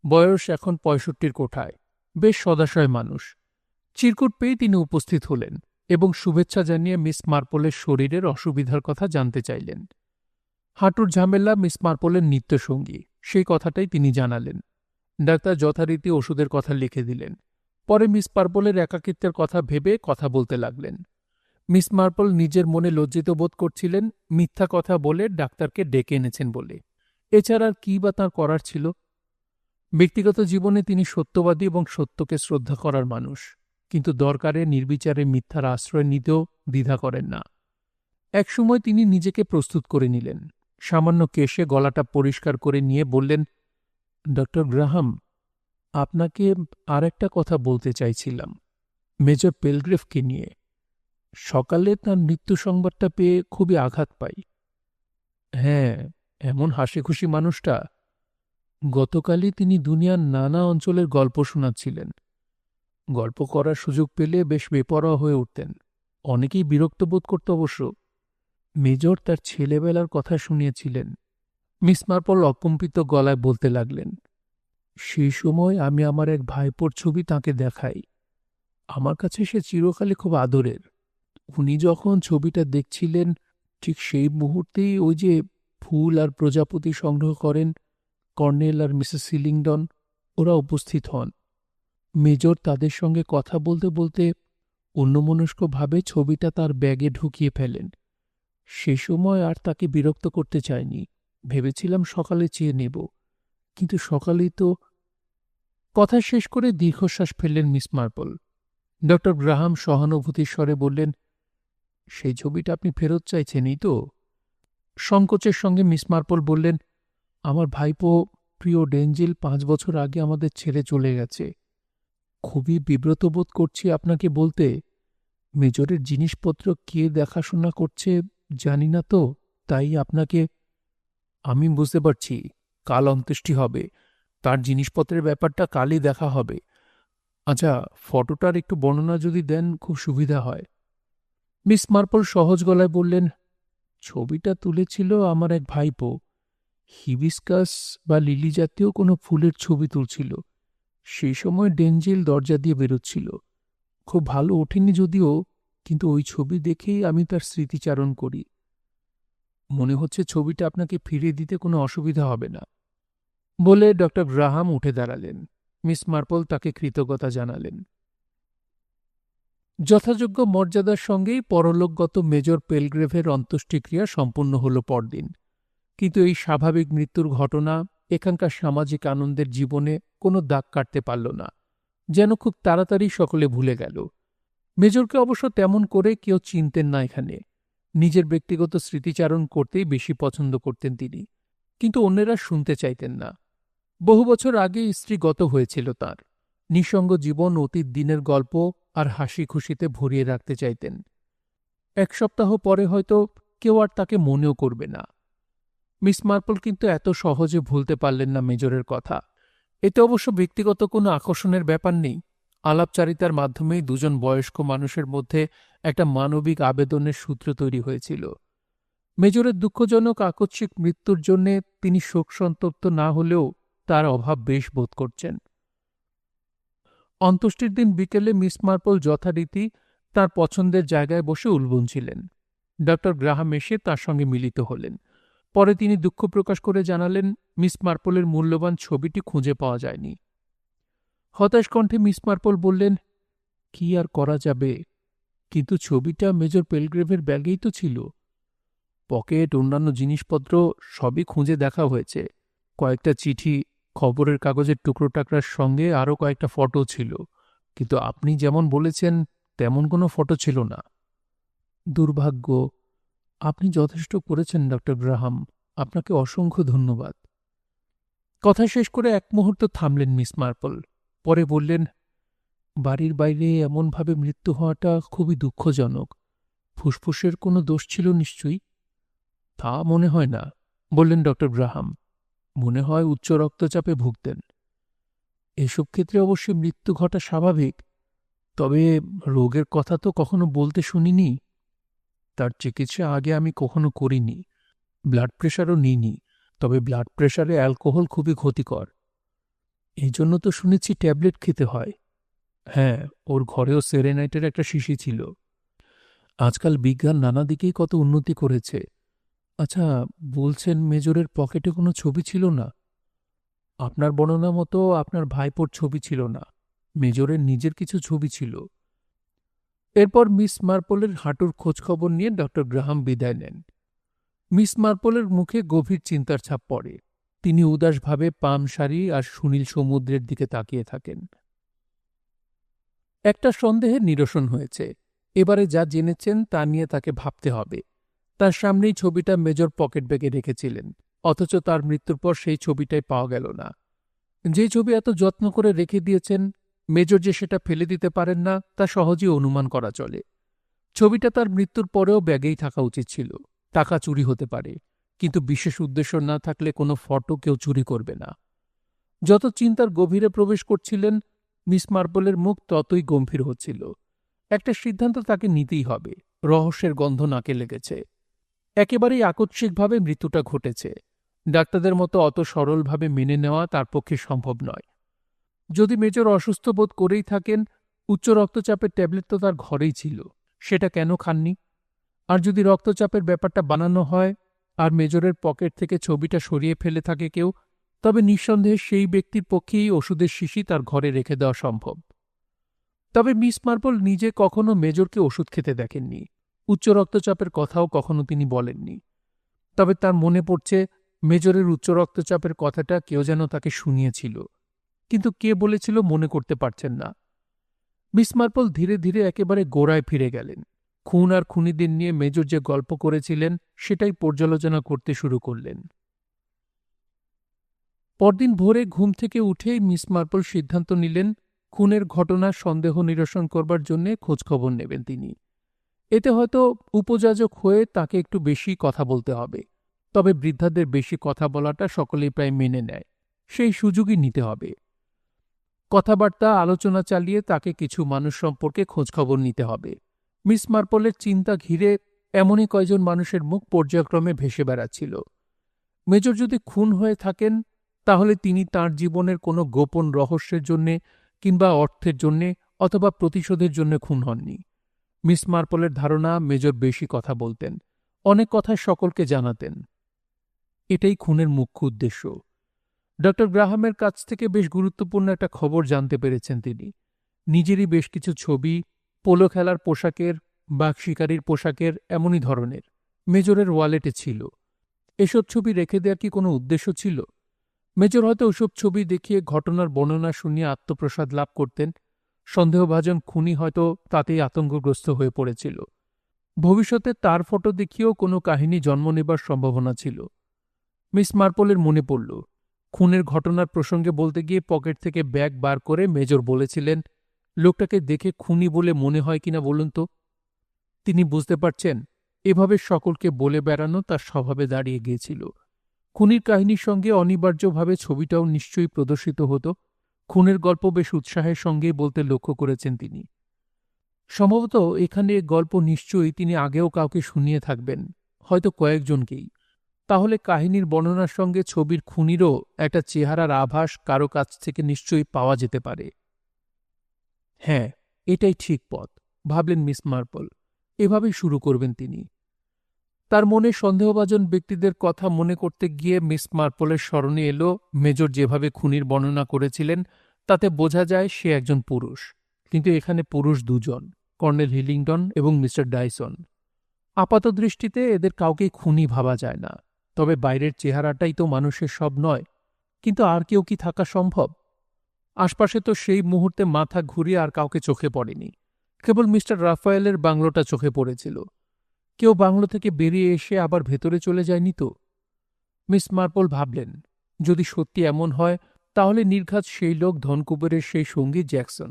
বয়স এখন ৬৫ কোঠায়, বেশ সদাশয় মানুষ। চিরকুট পেয়ে তিনি উপস্থিত হলেন এবং শুভেচ্ছা জানিয়ে মিস মার্পলের শরীরের অসুবিধার কথা জানতে চাইলেন। হাঁটুর ঝামেলা মিস মার্পলের নিত্যসঙ্গী, সেই কথাটাই তিনি জানালেন। ডাক্তার যথারীতি ওষুধের কথা লিখে দিলেন। পরে মিস মার্পলের একাকিত্বের কথা ভেবে কথা বলতে লাগলেন। মিস মার্পল নিজের মনে লজ্জিত বোধ করছিলেন মিথ্যা কথা বলে ডাক্তারকে ডেকে এনেছেন বলে। এছাড়া আর কী বা তাঁর করার ছিল? ব্যক্তিগত জীবনে তিনি সত্যবাদী এবং সত্যকে শ্রদ্ধা করার মানুষ, কিন্তু দরকারে নির্বিচারে মিথ্যার আশ্রয় নিতেও দ্বিধা করেন না। একসময় তিনি নিজেকে প্রস্তুত করে নিলেন। সামান্য কেশে গলাটা পরিষ্কার করে নিয়ে বললেন, ডক্টর গ্রাহাম, আপনাকে আর একটা কথা বলতে চাইছিলাম, মেজর পেলগ্রিভকে নিয়ে। সকালে তাঁর মৃত্যু সংবাদটা পেয়ে খুবই আঘাত পাই। হ্যাঁ, এমন হাসিখুশি মানুষটা। গতকালই তিনি দুনিয়ার নানা অঞ্চলের গল্প শোনাচ্ছিলেন। গল্প করার সুযোগ পেলে বেশ বেপরোয়া হয়ে উঠতেন। অনেকেই বিরক্ত বোধ করত অবশ্য। মেজর তার ছেলেবেলার কথা শুনিয়েছিলেন। মিস মার্পল অকম্পিত গলায় বলতে লাগলেন, সেই সময় আমি আমার এক ভাইপোর ছবি তাঁকে দেখাই। আমার কাছে সে চিরকালই খুব আদরের। উনি যখন ছবিটা দেখছিলেন ঠিক সেই মুহূর্তেই ওই যে ফুল আর প্রজাপতি সংগ্রহ করেন কর্নেল আর মিসেস সিলিংডন, ওরা উপস্থিত হন। মেজর তাদের সঙ্গে কথা বলতে বলতে অন্যমনস্কভাবে ছবিটা তার ব্যাগে ঢুকিয়ে ফেলেন। সে সময় আর তাকে বিরক্ত করতে চাইনি, ভেবেছিলাম সকালে চেয়ে নেব, কিন্তু সকালেই তো। কথা শেষ করে দীর্ঘশ্বাস ফেললেন মিস মার্পল। ডক্টর গ্রাহাম সহানুভূতির স্বরে বললেন, সেই ছবিটা আপনি ফেরত চাইছেনই তো? সংকোচের সঙ্গে মিস মার্পল বললেন, আমার ভাইপো প্রিয় ডেনজিল ৫ বছর আগে আমাদের ছেড়ে চলে গেছে। খুবই বিব্রত বোধ করছি আপনাকে বলতে। মেজরের জিনিসপত্র কে দেখাশোনা করছে জানি না তো, তাই আপনাকে। আমি বুঝতে পারছি, কাল অন্ত্যেষ্টি হবে, তার জিনিসপত্রের ব্যাপারটা কালই দেখা হবে। আচ্ছা, ফটোটার একটু বর্ণনা যদি দেন খুব সুবিধা হয়। মিস মার্পল সহজ গলায় বললেন, ছবিটা তুলেছিল আমার এক ভাইপো। হিবিস্কাস বা লিলি জাতীয় কোনো ফুলের ছবি তুলছিল। সেই সময় ডেনজিল দরজা দিয়ে বেরোচ্ছিল। খুব ভালো ওঠেনি যদিও, কিন্তু ওই ছবি দেখেই আমি তার স্মৃতিচারণ করি। মনে হচ্ছে ছবিটা আপনাকে ফিরিয়ে দিতে কোনো অসুবিধা হবে না। বলে ডক্টর গ্রাহাম উঠে দাঁড়ালেন। মিস মার্পল তাকে কৃতজ্ঞতা জানালেন। যথাযোগ্য মর্যাদার সঙ্গেই পরলোকগত মেজর পেলগ্রিভের অন্ত্যেষ্টিক্রিয়া সম্পন্ন হল পরদিন। কিন্তু এই স্বাভাবিক মৃত্যুর ঘটনা এখানকার সামাজিক আনন্দের জীবনে কোনো দাগ কাটতে পারল না। যেন খুব তাড়াতাড়ি সকলে ভুলে গেল। মেজরকে অবশ্য তেমন করে কেউ চিনতেন না এখানে। নিজের ব্যক্তিগত স্মৃতিচারণ করতেই বেশি পছন্দ করতেন তিনি, কিন্তু অন্যেরা শুনতে চাইতেন না। বহু বছর আগে স্ত্রী গত হয়েছিল তাঁর। নিঃসঙ্গ জীবন অতীত দিনের গল্প আর হাসি খুশিতে ভরিয়ে রাখতে চাইতেন। ১ সপ্তাহ পরে হয়তো কেউ আর তাকে মনেও করবে না। মিস মার্পল কিন্তু এত সহজে ভুলতে পারলেন না মেজরের কথা। এতে অবশ্য ব্যক্তিগত কোনো আকর্ষণের ব্যাপার নেই। আলাপচারিতার মাধ্যমেই দুজন বয়স্ক মানুষের মধ্যে একটা মানবিক আবেদনের সূত্র তৈরি হয়েছিল। মেজরের দুঃখজনক আকস্মিক মৃত্যুর জন্যে তিনি শোকসন্তপ্ত না হলেও তার অভাব বেশ বোধ করছেন। অন্ত্যেষ্টির দিন বিকেলে মিস মার্পল যথারীতি তাঁর পছন্দের জায়গায় বসে উলবুনছিলেন। ডক্টর গ্রাহাম এসে তার সঙ্গে মিলিত হলেন। পরে তিনি দুঃখ প্রকাশ করে জানালেন, মিস মার্পলের মূল্যবান ছবিটি খুঁজে পাওয়া যায়নি। হতাশ কণ্ঠে মিস মার্পল বললেন, কি আর করা যাবে, কিন্তু ছবিটা মেজর পেলগ্রিভের ব্যাগেই তো ছিল। পকেট, অন্যান্য জিনিসপত্র সবই খুঁজে দেখা হয়েছে। কয়েকটা চিঠি, খবরের কাগজের টুকরো-টাকরার সঙ্গে আরও কয়েকটা ফটো ছিল, কিন্তু আপনি যেমন বলেছেন তেমন কোনো ফটো ছিল না। দুর্ভাগ্য। আপনি যথেষ্ট করেছেন ডক্টর গ্রাহাম, আপনাকে অসংখ্য ধন্যবাদ। কথা শেষ করে এক মুহূর্ত থামলেন মিস মার্পল। পরে বললেন, বাড়ির বাইরে এমনভাবে মৃত্যু হওয়াটা খুবই দুঃখজনক। ফুসফুসের কোনো দোষ ছিল নিশ্চয়ই? তা মনে হয় না, বললেন ডক্টর গ্রাহাম। মনে হয় উচ্চ রক্তচাপে ভুগতেন। এসব ক্ষেত্রে অবশ্যই মৃত্যু ঘটা স্বাভাবিক, তবে রোগের কথা তো কখনো বলতে শুনিনি। তার চিকিৎসা আগে আমি কখনো করিনি, ব্লাড প্রেশারও নিইনি। তবে ব্লাড প্রেশারে অ্যালকোহল খুবই ক্ষতিকর। এই জন্য তো শুনেছি ট্যাবলেট খেতে হয়। হ্যাঁ, ওর ঘরেও সেরেনাইটের একটা শিশি ছিল। আজকাল বিজ্ঞান নানা দিকেই কত উন্নতি করেছে। আচ্ছা, বলছেন মেজরের পকেটে কোনো ছবি ছিল না? আপনার বর্ণনা মতো আপনার ভাইপোর ছবি ছিল না, মেজরের নিজের কিছু ছবি ছিল। এরপর মিস মার্পলের হাঁটুর খোঁজখবর নিয়ে ডক্টর গ্রাহাম বিদায় নেন। মিস মার্পলের মুখে গভীর চিন্তার ছাপ পড়ে। তিনি উদাসভাবে পাম সারি আর সুনীল সমুদ্রের দিকে তাকিয়ে থাকেন। একটা সন্দেহের নিরসন হয়েছে। এবারে যা জেনেছেন তা নিয়ে তাকে ভাবতে হবে। তার সামনেই ছবিটা মেজর পকেট ব্যাগে রেখেছিলেন, অথচ তার মৃত্যুর পর সেই ছবিটাই পাওয়া গেল না। যে ছবি এত যত্ন করে রেখে দিয়েছেন, মেজর যে সেটা ফেলে দিতে পারেন না তা সহজেই অনুমান করা চলে। ছবিটা তার মৃত্যুর পরেও ব্যাগেই থাকা উচিত ছিল। টাকা চুরি হতে পারে, কিন্তু বিশেষ উদ্দেশ্য না থাকলে কোনো ফটো কেউ চুরি করবে না। যত চিন্তার গভীরে প্রবেশ করছিলেন, মিস মার্পলের মুখ ততই গম্ভীর হচ্ছিল। একটা সিদ্ধান্ত তাকে নিতেই হবে। রহস্যের গন্ধ নাকে লেগেছে। একেবারেই আকস্মিকভাবে মৃত্যুটা ঘটেছে। ডাক্তারদের মতো অত সরলভাবে মেনে নেওয়া তার পক্ষে সম্ভব নয়। যদি মেজর অসুস্থ বোধ করেই থাকেন, উচ্চ রক্তচাপের ট্যাবলেট তো তার ঘরেই ছিল, সেটা কেন খাননি? আর যদি রক্তচাপের ব্যাপারটা বানানো হয় আর মেজরের পকেট থেকে ছবিটা সরিয়ে ফেলে থাকে কেউ, তবে নিঃসন্দেহে সেই ব্যক্তির পক্ষেই ওষুধের শিশি তার ঘরে রেখে দেওয়া সম্ভব। তবে মিস মার্পল নিজে কখনো মেজরকে ওষুধ খেতে দেখেননি। উচ্চ রক্তচাপের কথাও কখনো তিনি বলেননি। তবে তার মনে পড়ছে মেজরের উচ্চ রক্তচাপের কথাটা কেউ যেন তাকে শুনিয়েছিল, কিন্তু কে বলেছিল মনে করতে পারছেন না। মিস মার্পল ধীরে ধীরে একেবারে গোড়ায় ফিরে গেলেন। খুন আর খুনিদের নিয়ে মেজর যে গল্প করেছিলেন সেটাই পর্যালোচনা করতে শুরু করলেন। পরদিন ভোরে ঘুম থেকে উঠেই মিস মার্পল সিদ্ধান্ত নিলেন খুনের ঘটনার সন্দেহ নিরসন করবার জন্য খোঁজখবর নেবেন তিনি। এতে হয়তো উপযাজক হয়ে তাকে একটু বেশি কথা বলতে হবে। তবে বৃদ্ধাদের বেশি কথা বলাটা সকলেই প্রায় মেনে নেয়, সেই সুযোগই নিতে হবে। কথাবার্তা আলোচনা চালিয়ে তাকে কিছু মানুষ সম্পর্কে খোঁজখবর নিতে হবে। মিস মার্পলের চিন্তা ঘিরে এমনই কয়জন মানুষের মুখ পর্যায়ক্রমে ভেসে বেড়াচ্ছিল। মেজর যদি খুন হয়ে থাকেন, তাহলে তিনি তার জীবনের কোনো গোপন রহস্যের জন্যে কিংবা অর্থের জন্যে অথবা প্রতিশোধের জন্য খুন হননি। মিস মার্পলের ধারণা মেজর বেশি কথা বলতেন, অনেক কথা সকলকে জানাতেন। এটাই খুনের মুখ্য উদ্দেশ্য। ডক্টর গ্রাহামের কাছ থেকে বেশ গুরুত্বপূর্ণ একটা খবর জানতে পেরেছেন তিনি। নিজেরই বেশ কিছু ছবি, পোলো খেলার পোশাকের, বাঘ শিকারীর পোশাকের এমনই ধরনের মেজরের ওয়ালেটে ছিল। এসব ছবি রেখে দেওয়ার কি কোনো উদ্দেশ্য ছিল? মেজর হয়তো ওসব ছবি দেখিয়ে ঘটনার বর্ণনা শুনিয়ে আত্মপ্রসাদ লাভ করতেন। সন্দেহভাজন খুনি হয়তো তাতেই আতঙ্কগ্রস্ত হয়ে পড়েছিল। ভবিষ্যতে তার ফটো দেখিয়েও কোনো কাহিনী জন্ম নেবার সম্ভাবনা ছিল। মিস মার্পলের মনে পড়ল, খুনের ঘটনার প্রসঙ্গে বলতে গিয়ে পকেট থেকে ব্যাগ বার করে মেজর বলেছিলেন, লোকটাকে দেখে খুনি বলে মনে হয় কিনা বলুন তো। তিনি বুঝতে পারছেন এভাবে সকলকে বলে বেড়ানো তার স্বভাবে দাঁড়িয়ে গিয়েছিল। খুনির কাহিনীর সঙ্গে অনিবার্যভাবে ছবিটাও নিশ্চয়ই প্রদর্শিত হতো। খুনের গল্প বেশ উৎসাহের সঙ্গেই বলতে লক্ষ্য করেছেন তিনি। সম্ভবত এখানে গল্প নিশ্চয়ই তিনি আগেও কাউকে শুনিয়ে থাকবেন, হয়তো কয়েকজনকেই। তাহলে কাহিনীর বর্ণনার সঙ্গে ছবির খুনিরও একটা চেহারার আভাস কারো কাছ থেকে নিশ্চয়ই পাওয়া যেতে পারে। হ্যাঁ, এটাই ঠিক পথ, ভাবলেন মিস মার্পল। এভাবেই শুরু করবেন তিনি। তার মনে সন্দেহভাজন ব্যক্তিদের কথা মনে করতে গিয়ে মিস মার্পলের স্মরণে এলো মেজর যেভাবে খুনির বর্ণনা করেছিলেন, তাতে বোঝা যায় সে একজন পুরুষ। কিন্তু এখানে পুরুষ দুজন, কর্নেল হিলিংটন এবং মিস্টার ডাইসন। আপাত দৃষ্টিতে এদের কাউকেই খুনি ভাবা যায় না। তবে বাইরের চেহারাটাই তো মানুষের সব নয়। কিন্তু আর কেউ কি থাকা সম্ভব? আশপাশে তো সেই মুহূর্তে মাথা ঘুরিয়ে আর কাউকে চোখে পড়েনি। কেবল মিস্টার রাফায়েলের বাংলোটা চোখে পড়েছিল। কেউ বাংলো থেকে বেরিয়ে এসে আবার ভেতরে চলে যায়নি তো? মিস মার্পল ভাবলেন, যদি সত্যি এমন হয়, তাহলে নির্ঘাত সেই লোক ধনকুবেরের সেই সঙ্গী জ্যাকসন।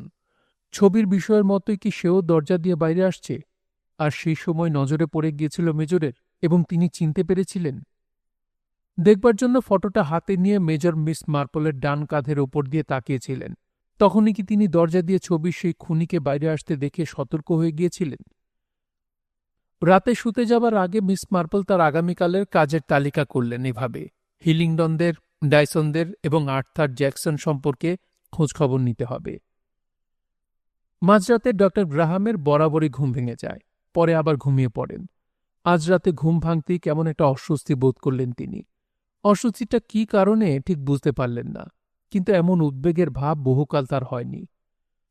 ছবির বিষয়ের মতোই কি সেও দরজা দিয়ে বাইরে আসছে? আর সেই সময় নজরে পড়ে গিয়েছিল মেজরের, এবং তিনি চিনতে পেরেছিলেন। দেখবার জন্য ফটোটা হাতে নিয়ে মেজর মিস মার্পলের ডান কাঁধের ওপর দিয়ে তাকিয়েছিলেন। তখনই কি তিনি দরজা দিয়ে ছবির সেই খুনিকে বাইরে আসতে দেখে সতর্ক হয়ে গিয়েছিলেন? রাতে শুতে যাবার আগে মিস মার্পল তার আগামীকালের কাজের তালিকা করলেন এভাবে: হিলিংডনদের, ডাইসনদের এবং আর্থার জ্যাকসন সম্পর্কে খোঁজখবর নিতে হবে। মাঝরাতে ডক্টর গ্রাহামের বরাবরই ঘুম ভেঙে যায়, পরে আবার ঘুমিয়ে পড়েন। আজ রাতে ঘুম ভাঙতেই কেমন একটা অস্বস্তি বোধ করলেন তিনি। অস্বস্তিটা কি কারণে ঠিক বুঝতে পারলেন না, কিন্তু এমন উদ্বেগের ভাব বহুকাল তার হয়নি।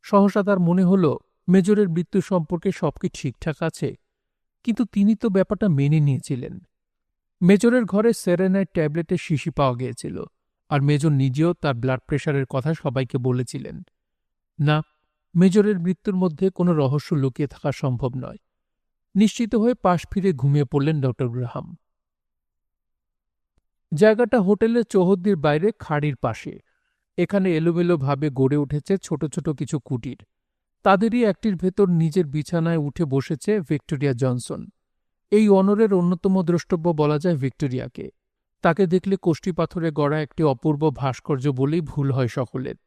সহসা তার মনে হল মেজরের মৃত্যু সম্পর্কে সবকি ঠিকঠাক আছে, কিন্তু তিনি তো ব্যাপারটা মেনে নিয়েছিলেন। মেজরের ঘরে সেরেনাইড ট্যাবলেটের শিশি পাওয়া গিয়েছিল, আর মেজর নিজেও তার ব্লাড প্রেশারের কথা সবাইকে বলেছিলেন। না, মেজরের মৃত্যুর মধ্যে কোনো রহস্য লুকিয়ে থাকা সম্ভব নয়। নিশ্চিত হয়ে পাশ ফিরে ঘুমিয়ে পড়লেন ডক্টর গ্রাহাম। জায়গাটা হোটেলের চৌহদ্দির বাইরে খাড়ির পাশে। এখানে এলোমেলোভাবে গড়ে উঠেছে ছোট ছোট কিছু কুটির। তাদেরই একটির ভেতর নিজের বিছানায় উঠে বসেছে ভিক্টোরিয়া জনসন। এই অনরের অন্যতম দ্রষ্টব্য বলা যায় ভিক্টোরিয়াকে। তাকে দেখলে কোষ্ঠী পাথরে গড়া একটি অপূর্ব ভাস্কর্য বলেই ভুল হয় সকলের।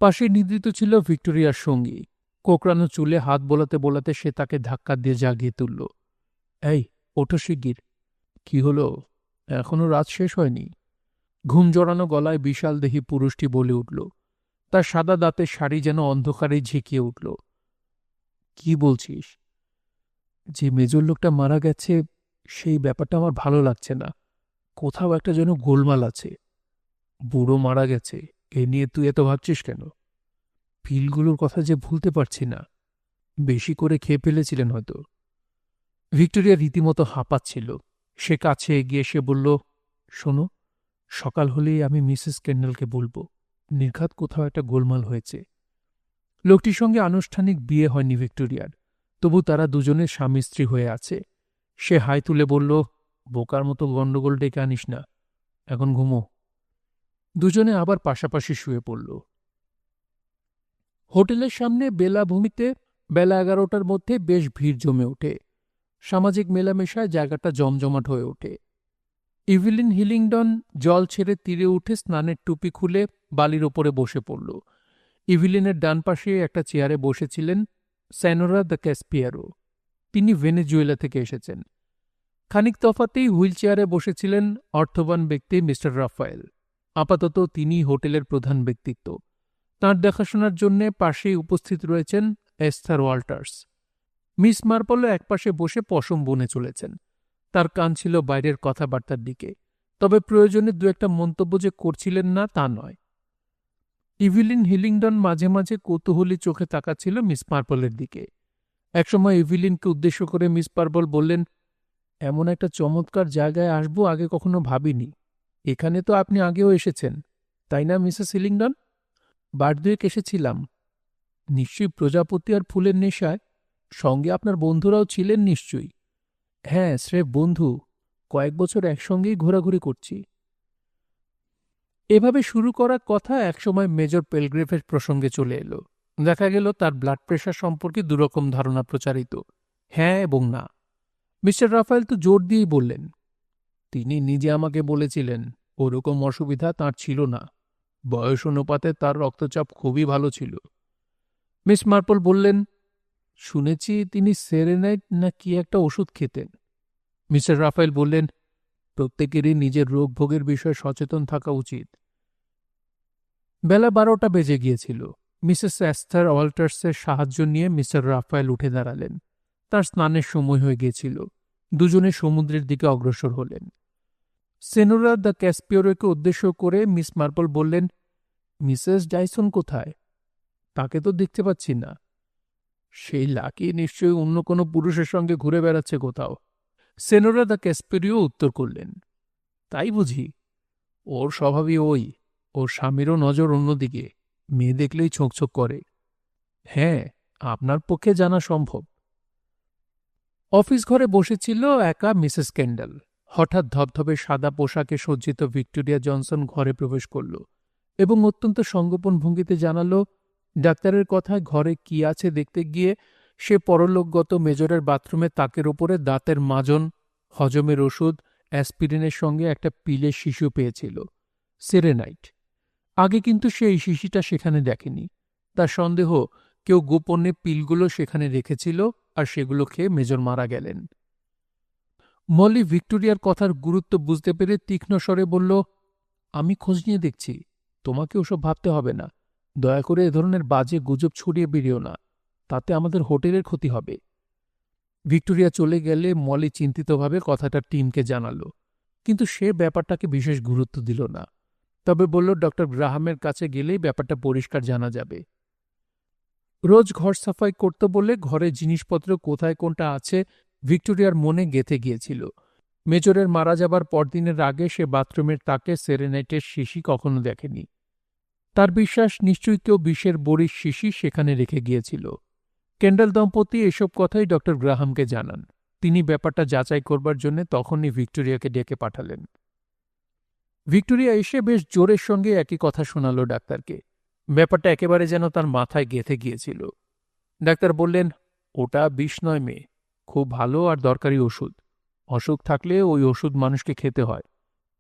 পাশে নিদ্রিত ছিল ভিক্টোরিয়ার সঙ্গী। কোকড়ানো চুলে হাত বোলাতে বোলাতে সে তাকে ধাক্কা দিয়ে জাগিয়ে তুলল। এই, ওঠো শিগগির। কি হলো, এখনো রাত শেষ হয়নি? ঘুম জড়ানো গলায় বিশাল দেহী পুরুষটি বলে উঠল। তার সাদা দাঁতের শাড়ি যেন অন্ধকারে ঝিঁকিয়ে উঠল। কি বলছিস? যে মেজর লোকটা মারা গেছে, সেই ব্যাপারটা আমার ভালো লাগছে না। কোথাও একটা যেন গোলমাল আছে। বুড়ো মারা গেছে, এ নিয়ে তুই এত ভাবছিস কেন? পিলগুলোর কথা যে ভুলতে পারছি না। বেশি করে খেয়ে ফেলেছিলেন হয়তো। ভিক্টোরিয়া রীতিমতো হাঁপাচ্ছিল। সে কাছে এগিয়ে এসে বলল, শোনো, সকাল হলেই আমি মিসেস কেন্ডালকে বলবো নির্ঘাত কোথাও একটা গোলমাল হয়েছে। লোকটির সঙ্গে আনুষ্ঠানিক বিয়ে হয়নি ভিক্টোরিয়ার, তবু তারা দুজনে স্বামী স্ত্রী হয়ে আছে। সে হাই তুলে বলল, বোকার মতো গণ্ডগোল ডেকে আনিস না, এখন ঘুমো। দুজনে আবার পাশাপাশি শুয়ে পড়ল। হোটেলের সামনে বেলাভূমিতে বেলা 11টার মধ্যে বেশ ভিড় জমে ওঠে। সামাজিক মেলামেশায় জায়গাটা জমজমাট হয়ে ওঠে। ইভিলিন হিলিংডন জল ছেড়ে তীরে উঠে স্নানের টুপি খুলে বালির ওপরে বসে পড়ল। ইভিলিনের ডান পাশে একটা চেয়ারে বসেছিলেন সেনোরা দ্য ক্যাসপিয়ারো। তিনি ভেনেজুয়েলা থেকে এসেছেন। খানিক তফাতেই হুইল চেয়ারে বসেছিলেন অর্থবান ব্যক্তি মিস্টার রাফায়েল। আপাতত তিনি হোটেলের প্রধান ব্যক্তিত্ব। তাঁর দেখাশোনার জন্যে পাশেই উপস্থিত রয়েছেন এস্থার ওয়াল্টার্স। মিস মার্পলও একপাশে বসে পশম বুনে চলেছেন। তার কান ছিল বাইরের কথাবার্তার দিকে, তবে প্রয়োজনে দু একটা মন্তব্য যে করছিলেন না তা নয়। ইভিলিন হিলিংডন মাঝে মাঝে কৌতূহলী চোখে তাকাচ্ছিল মিস মার্পলের দিকে। একসময় ইভিলিনকে উদ্দেশ্য করে মিস মার্পল বললেন, এমন একটা চমৎকার জায়গায় আসবো আগে কখনো ভাবিনি। এখানে তো আপনি আগেও এসেছেন, তাই না মিসেস হিলিংডন? বার দুয়েক এসেছিলাম। নিশ্চয়ই প্রজাপতি আর ফুলের নেশায়। সঙ্গে আপনার বন্ধুরাও ছিলেন নিশ্চয়ই। হ্যাঁ, স্রেফ বন্ধু, কয়েক বছর একসঙ্গেই ঘোরাঘুরি করছি। এভাবে শুরু করা কথা একসময় মেজর পেলগ্রেভের প্রসঙ্গে চলে এলো। দেখা গেল তার ব্লাড প্রেশার সম্পর্কে দুরকম ধারণা প্রচারিত, হ্যাঁ এবং না। মিস্টার রাফায়েল তো জোর দিয়েই বললেন, তিনি নিজে আমাকে বলেছিলেন ওরকম অসুবিধা তার ছিল না। বয়স অনুপাতে তার রক্তচাপ খুবই ভালো ছিল। মিস মার্পল বললেন, শুনেছি তিনি সেরেনাইড না কি একটা ওষুধ খেতেন। মিস্টার রাফায়েল বললেন, প্রত্যেকেরই নিজের রোগ ভোগের বিষয়ে সচেতন থাকা উচিত। বেলা 12টা বেজে গিয়েছিল। মিসেস এস্থার ওয়াল্টার্সের সাহায্য নিয়ে মিস্টার রাফায়েল উঠে দাঁড়ালেন। তার স্নানের সময় হয়ে গিয়েছিল। দুজনে সমুদ্রের দিকে অগ্রসর হলেন। সেনোরা দ্য ক্যাসপিয়ারোকে উদ্দেশ্য করে মিস মার্পল বললেন, মিসেস ডাইসন কোথায়? তাকে তো দেখতে পাচ্ছি না। সেই লাকি নিশ্চয়ই অন্য কোনো পুরুষের সঙ্গে ঘুরে বেড়াচ্ছে কোথাও। সেনোরা দ্য ক্যাসপিয়ারো উত্তর করলেন, তাই বুঝি? ওর স্বভাবই ওই। ওর স্বামীরও নজর অন্যদিকে, মেয়ে দেখলেই ছোঁকছোক করে। হ্যাঁ, আপনার পক্ষে জানা সম্ভব। অফিস ঘরে বসেছিল একা মিসেস কেন্ডাল। হঠাৎ ধবধবে সাদা পোশাকে সজ্জিত ভিক্টোরিয়া জনসন ঘরে প্রবেশ করল এবং অত্যন্ত সংগোপন ভঙ্গিতে জানাল, ডাক্তারের কথায় ঘরে কি আছে দেখতে গিয়ে সে পরলোকগত মেজরের বাথরুমে তাকের ওপরে দাঁতের মাজন, হজমের ওষুধ, অ্যাসপিরিনের সঙ্গে একটা পিলের শিশু পেয়েছিল, সেরেনাইট। আগে কিন্তু সে এই শিশিটা সেখানে দেখেনি। তার সন্দেহ কেউ গোপনে পিলগুলো সেখানে রেখেছিল আর সেগুলো খেয়ে মেজর মারা গেলেন। মলি ভিক্টোরিয়ার কথার গুরুত্ব বুঝতে পেরে তীক্ষ্ণ স্বরে বলল, আমি খোঁজ নিয়ে দেখছি, তোমাকে ওসব ভাবতে হবে না। দয়া করে এ ধরনের বাজে গুজব ছড়িয়ে বেরিও না, তাতে আমাদের হোটেলের ক্ষতি হবে। ভিক্টোরিয়া চলে গেলে মলি চিন্তিতভাবে কথাটা টিমকে জানাল, কিন্তু সে ব্যাপারটাকে বিশেষ গুরুত্ব দিল না। তবে বলল ডক্টর গ্রাহামের কাছে গেলেই ব্যাপারটা পরিষ্কার জানা যাবে। রোজ ঘর সাফাই করতে বলে ঘরের জিনিসপত্র কোথায় কোনটা আছে ভিক্টোরিয়ার মনে গেঁথে গিয়েছিল। মেজরের মারা যাবার পরদিনের আগে সে বাথরুমের তাকে সেরেনাইটের শিশি কখনো দেখেনি। তার বিশ্বাস নিশ্চয়ই কেউ বিষের বড়ির শিশি সেখানে রেখে গিয়েছিল। কেন্ডাল দম্পতি এসব কথাই ডক্টর গ্রাহামকে জানান। তিনি ব্যাপারটা যাচাই করবার জন্য তখনই ভিক্টোরিয়াকে ডেকে পাঠালেন। ভিক্টোরিয়া এসে বেশ জোরের সঙ্গে একই কথা শোনাল ডাক্তারকে। ব্যাপারটা একেবারে যেন তার মাথায় গেঁথে গিয়েছিল। ডাক্তার বললেন, ওটা বিষ নয় মেয়ে, খুব ভালো আর দরকারি ওষুধ। অসুখ থাকলে ওই ওষুধ মানুষকে খেতে হয়।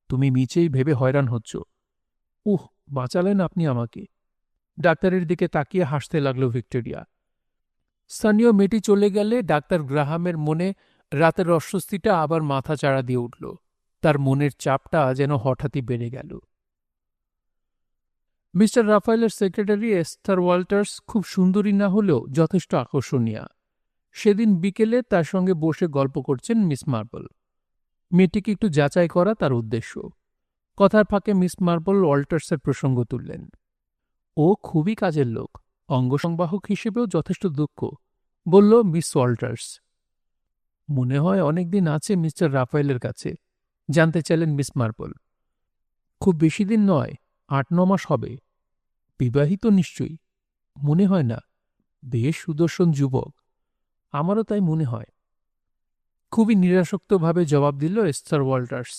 তুমি মিছেই ভেবে হয়রান হচ্ছ। বাঁচালেন আপনি আমাকে। ডাক্তারের দিকে তাকিয়ে হাসতে লাগল ভিক্টোরিয়া। স্থানীয় মেয়েটি চলে গেলে ডাক্তার গ্রাহামের মনে রাতের অস্বস্তিটা আবার মাথা চাড়া দিয়ে উঠল। তার মনের চাপটা যেন হঠাৎই বেড়ে গেল। মিস্টার রাফায়েলের সেক্রেটারি এস্থার ওয়াল্টার্স খুব সুন্দরী না হলেও যথেষ্ট আকর্ষণীয়। সেদিন বিকেলে তার সঙ্গে বসে গল্প করছেন মিস মার্বল। মেয়েটিকে একটু যাচাই করা তার উদ্দেশ্য। কথার ফাঁকে মিস মার্বল ওয়াল্টার্সের প্রসঙ্গ তুললেন। ও খুবই কাজের লোক, অঙ্গসংবাহক হিসেবেও যথেষ্ট দক্ষ, বলল মিস ওয়াল্টার্স। মনে হয় অনেকদিন আছে মিস্টার রাফায়েলের কাছে, জানতে চাইলেন মিস মার্বল। খুব বেশি দিন নয়, ৮-৯ মাস হবে। বিবাহিত নিশ্চয়ই? মনে হয় না, বেশ সুদর্শন যুবক। আমারও তাই মনে হয়। খুবই নিরাসক্তভাবে জবাব দিল এস্থার ওয়াল্টার্স।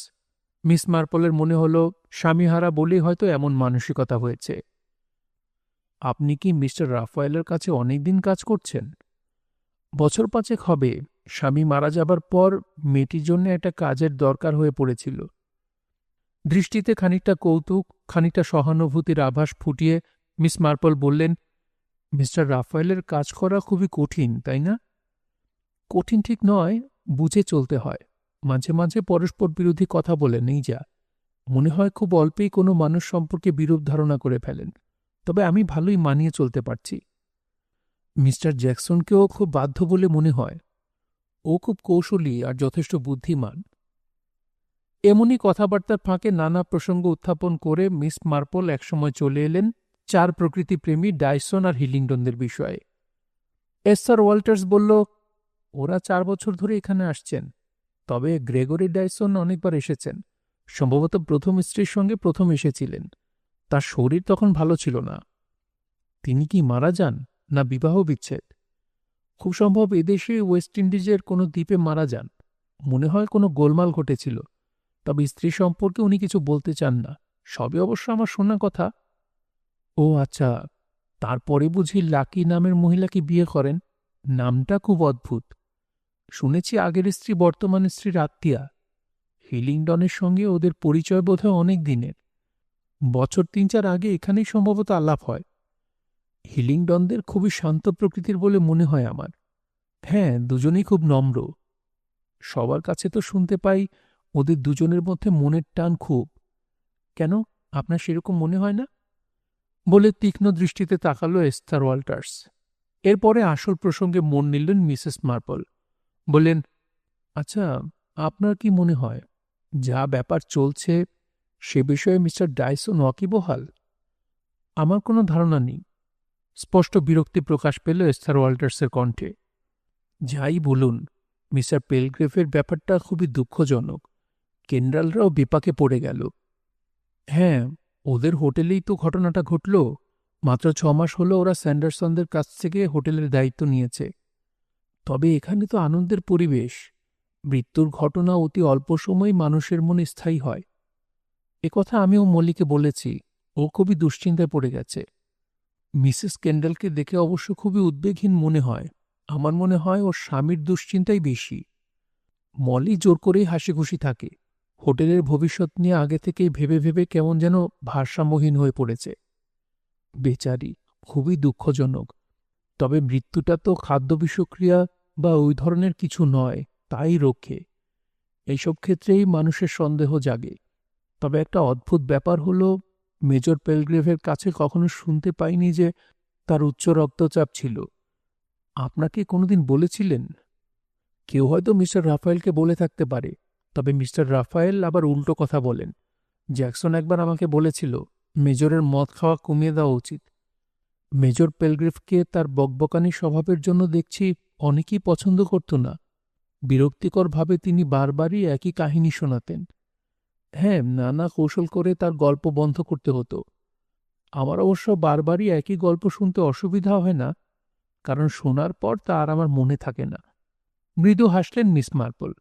মিস মার্পলের মনে হল স্বামীহারা বলেই হয়তো এমন মানসিকতা হয়েছে। আপনি কি মিস্টার রাফায়েলের কাছে অনেকদিন কাজ করছেন? বছর ৫ হবে। স্বামী মারা যাবার পর মেয়েটির জন্য একটা কাজের দরকার হয়ে পড়েছিল। দৃষ্টিতে খানিকটা কৌতুক, খানিকটা সহানুভূতির আভাস ফুটিয়ে মিস মার্পল বললেন, মিস্টার রাফায়েলের কাজ করা খুবই কঠিন, তাই না? কঠিন ঠিক নয়, বুঝে চলতে হয়। মাঝে মাঝে পরস্পর বিরোধী কথা বলে নেই যা। মনে হয় খুব অল্পেই কোনো মানুষ সম্পর্কে বিরূপ ধারণা করে ফেলেন। তবে আমি ভালোই মানিয়ে চলতে পারছি। মিস্টার জ্যাকসনকেও খুব বাধ্য বলে মনে হয়। ও খুব কৌশলী আর যথেষ্ট বুদ্ধিমান। এমনই কথাবার্তার ফাঁকে নানা প্রসঙ্গ উত্থাপন করে মিস মার্পল একসময় চলে এলেন 4 প্রকৃতিপ্রেমী ডাইসন আর হিলিংডনদের বিষয়ে। এস্থার ওয়াল্টার্স বলল, ওরা 4 বছর ধরে এখানে আসছেন। তবে গ্রেগরি ডাইসন অনেকবার এসেছেন। সম্ভবত প্রথম স্ত্রীর সঙ্গে প্রথম এসেছিলেন। তার শরীর তখন ভালো ছিল না। তিনি কি মারা যান, না বিবাহ বিচ্ছেদ? খুব সম্ভব এদেশে ওয়েস্ট ইন্ডিজের কোনো দ্বীপে মারা যান। মনে হয় কোনো গোলমাল ঘটেছিল। তবে স্ত্রী সম্পর্কে উনি কিছু বলতে চান না। সবই অবশ্য আমার শোনা কথা। ও আচ্ছা, তারপরে বুঝি লাকি নামের মহিলাকে বিয়ে করেন? নামটা খুব অদ্ভুত। শুনেছি আগের স্ত্রী বর্তমান স্ত্রীর আত্মীয়া। হিলিংডনের সঙ্গে ওদের পরিচয় বোধহয় অনেক দিনের। বছর ৩-৪ আগে এখানেই সম্ভবত আলাপ হয়। হিলিংডনদের খুবই শান্ত প্রকৃতির বলে মনে হয় আমার। হ্যাঁ, দুজনেই খুব নম্র। সবার কাছে তো শুনতে পাই ওদের দুজনের মধ্যে মনের টান খুব। কেন, আপনার সেরকম মনে হয় না? বলে তীক্ষ্ণ দৃষ্টিতে তাকালো এস্থার ওয়াল্টার্স। এরপরে আসল প্রসঙ্গে মন নিলেন মিসেস মার্পল। বললেন, আচ্ছা, আপনার কি মনে হয় যা ব্যাপার চলছে সে বিষয়ে মিস্টার ডাইসন ওয়াকিবহাল? আমার কোনো ধারণা নেই। স্পষ্ট বিরক্তি প্রকাশ পেল এস্থার ওয়াল্টার্সের কণ্ঠে। যাই বলুন, মিস্টার পেলগ্রেভের ব্যাপারটা খুবই দুঃখজনক। কেন্ডালরাও বিপাকে পড়ে গেল। হ্যাঁ, ওদের হোটেলেই তো ঘটনাটা ঘটল। মাত্র 6 মাস হলো ওরা স্যান্ডারসনদের কাছ থেকে হোটেলের দায়িত্ব নিয়েছে। তবে এখানে তো আনন্দের পরিবেশ। মৃত্যুর ঘটনা অতি অল্প সময়ই মানুষের মনে স্থায়ী হয়। একথা আমিও মল্লিকে বলেছি। ও খুবই দুশ্চিন্তায় পড়ে গেছে। মিসেস কেন্ডালকে দেখে অবশ্য খুবই উদ্বেগহীন মনে হয়। আমার মনে হয় ওর স্বামীর দুশ্চিন্তাই বেশি। মলি জোর করেই হাসিখুশি থাকে। হোটেলের ভবিষ্যৎ নিয়ে আগে থেকেই ভেবে ভেবে কেমন যেন ভারসাম্যহীন হয়ে পড়েছে। বেচারি, খুবই দুঃখজনক। তবে মৃত্যুটা তো খাদ্য বিষক্রিয়া বা ওই ধরনের কিছু নয়, তাই রক্ষে। এইসব ক্ষেত্রেই মানুষের সন্দেহ জাগে। তবে একটা অদ্ভুত ব্যাপার হলো, মেজর পেলগ্রেভের কাছে কখনো শুনতে পাইনি যে তার উচ্চ রক্তচাপ ছিল। আপনাকে কোনোদিন বলেছিলেন? কেউ হয়তো মিস্টার রাফায়েলকে বলে থাকতে পারে, তবে মিস্টার রাফায়েল আবার উল্টো কথা বলেন। জ্যাকসন একবার আমাকে বলেছিল মেজরের মদ খাওয়া কমিয়ে দেওয়া উচিত। মেজর পেলগ্রিফকে তার বকবকানি স্বভাবের জন্য দেখছি অনেকেই পছন্দ করত না। বিরক্তিকরভাবে তিনি বারবারই একই কাহিনী শোনাতেন। হ্যাঁ, নানা কৌশল করে তার গল্প বন্ধ করতে হতো। আমার অবশ্য বারবারই একই গল্প শুনতে অসুবিধা হয় না, কারণ শোনার পর তা আর আমার মনে থাকে না। মৃদু হাসলেন মিস মার্পল।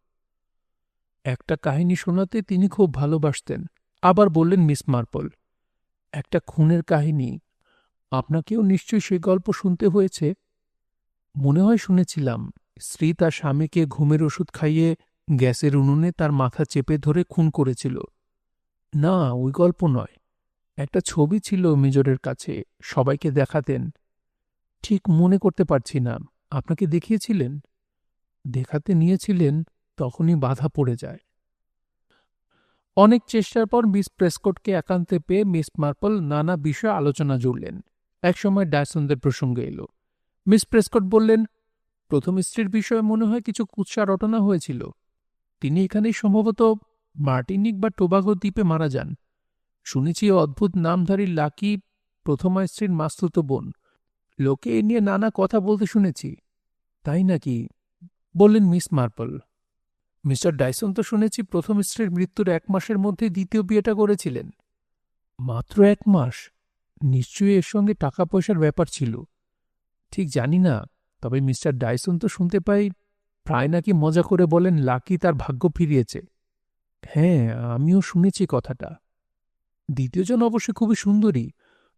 একটা কাহিনী শোনাতে তিনি খুব ভালোবাসতেন। আবার বললেন মিস মার্পল, একটা খুনের কাহিনী। আপনাকেও নিশ্চয়ই সে গল্প শুনতে হয়েছে। মনে হয় শুনেছিলাম স্ত্রী তার স্বামীকে ঘুমের ওষুধ খাইয়ে গ্যাসের উনুনে তার মাথা চেপে ধরে খুন করেছিল। না, ওই গল্প নয়। একটা ছবি ছিল মেজরের কাছে, সবাইকে দেখাতেন। ঠিক মনে করতে পারছি না। আপনাকে দেখিয়েছিলেন? দেখাতে নিয়েছিলেন, তখনই বাধা পড়ে যায়। অনেক চেষ্টার পর মিস প্রেসকটকে একান্তে পেয়ে মিস মার্পল নানা বিষয়ে আলোচনা জুড়লেন। একসময় ডায়সনদের প্রসঙ্গে এলো। মিস প্রেসকট বললেন, প্রথম স্ত্রীর বিষয়ে মনে হয় কিছু কুৎসা রটনা হয়েছিল। তিনি এখানেই সম্ভবত মার্টিনিক বা টোবাগো দ্বীপে মারা যান। শুনেছি অদ্ভুত নামধারী লাকি প্রথমা স্ত্রীর মাস্তুত বোন। লোকে এ নিয়ে নানা কথা বলতে শুনেছি। তাই নাকি? বললেন মিস মার্পল। মিস্টার ডাইসন তো শুনেছি প্রথম স্ত্রীর মৃত্যুর 1 মাসের মধ্যে দ্বিতীয় বিয়েটা করেছিলেন। মাত্র 1 মাস? নিশ্চয়ই এর সঙ্গে টাকা পয়সার ব্যাপার ছিল। ঠিক জানি না, তবে মিস্টার ডাইসন তো শুনতে পাই প্রায় নাকি মজা করে বলেন লাকি তার ভাগ্য ফিরিয়েছে। হ্যাঁ, আমিও শুনেছি কথাটা। দ্বিতীয়জন অবশ্য খুবই সুন্দরী,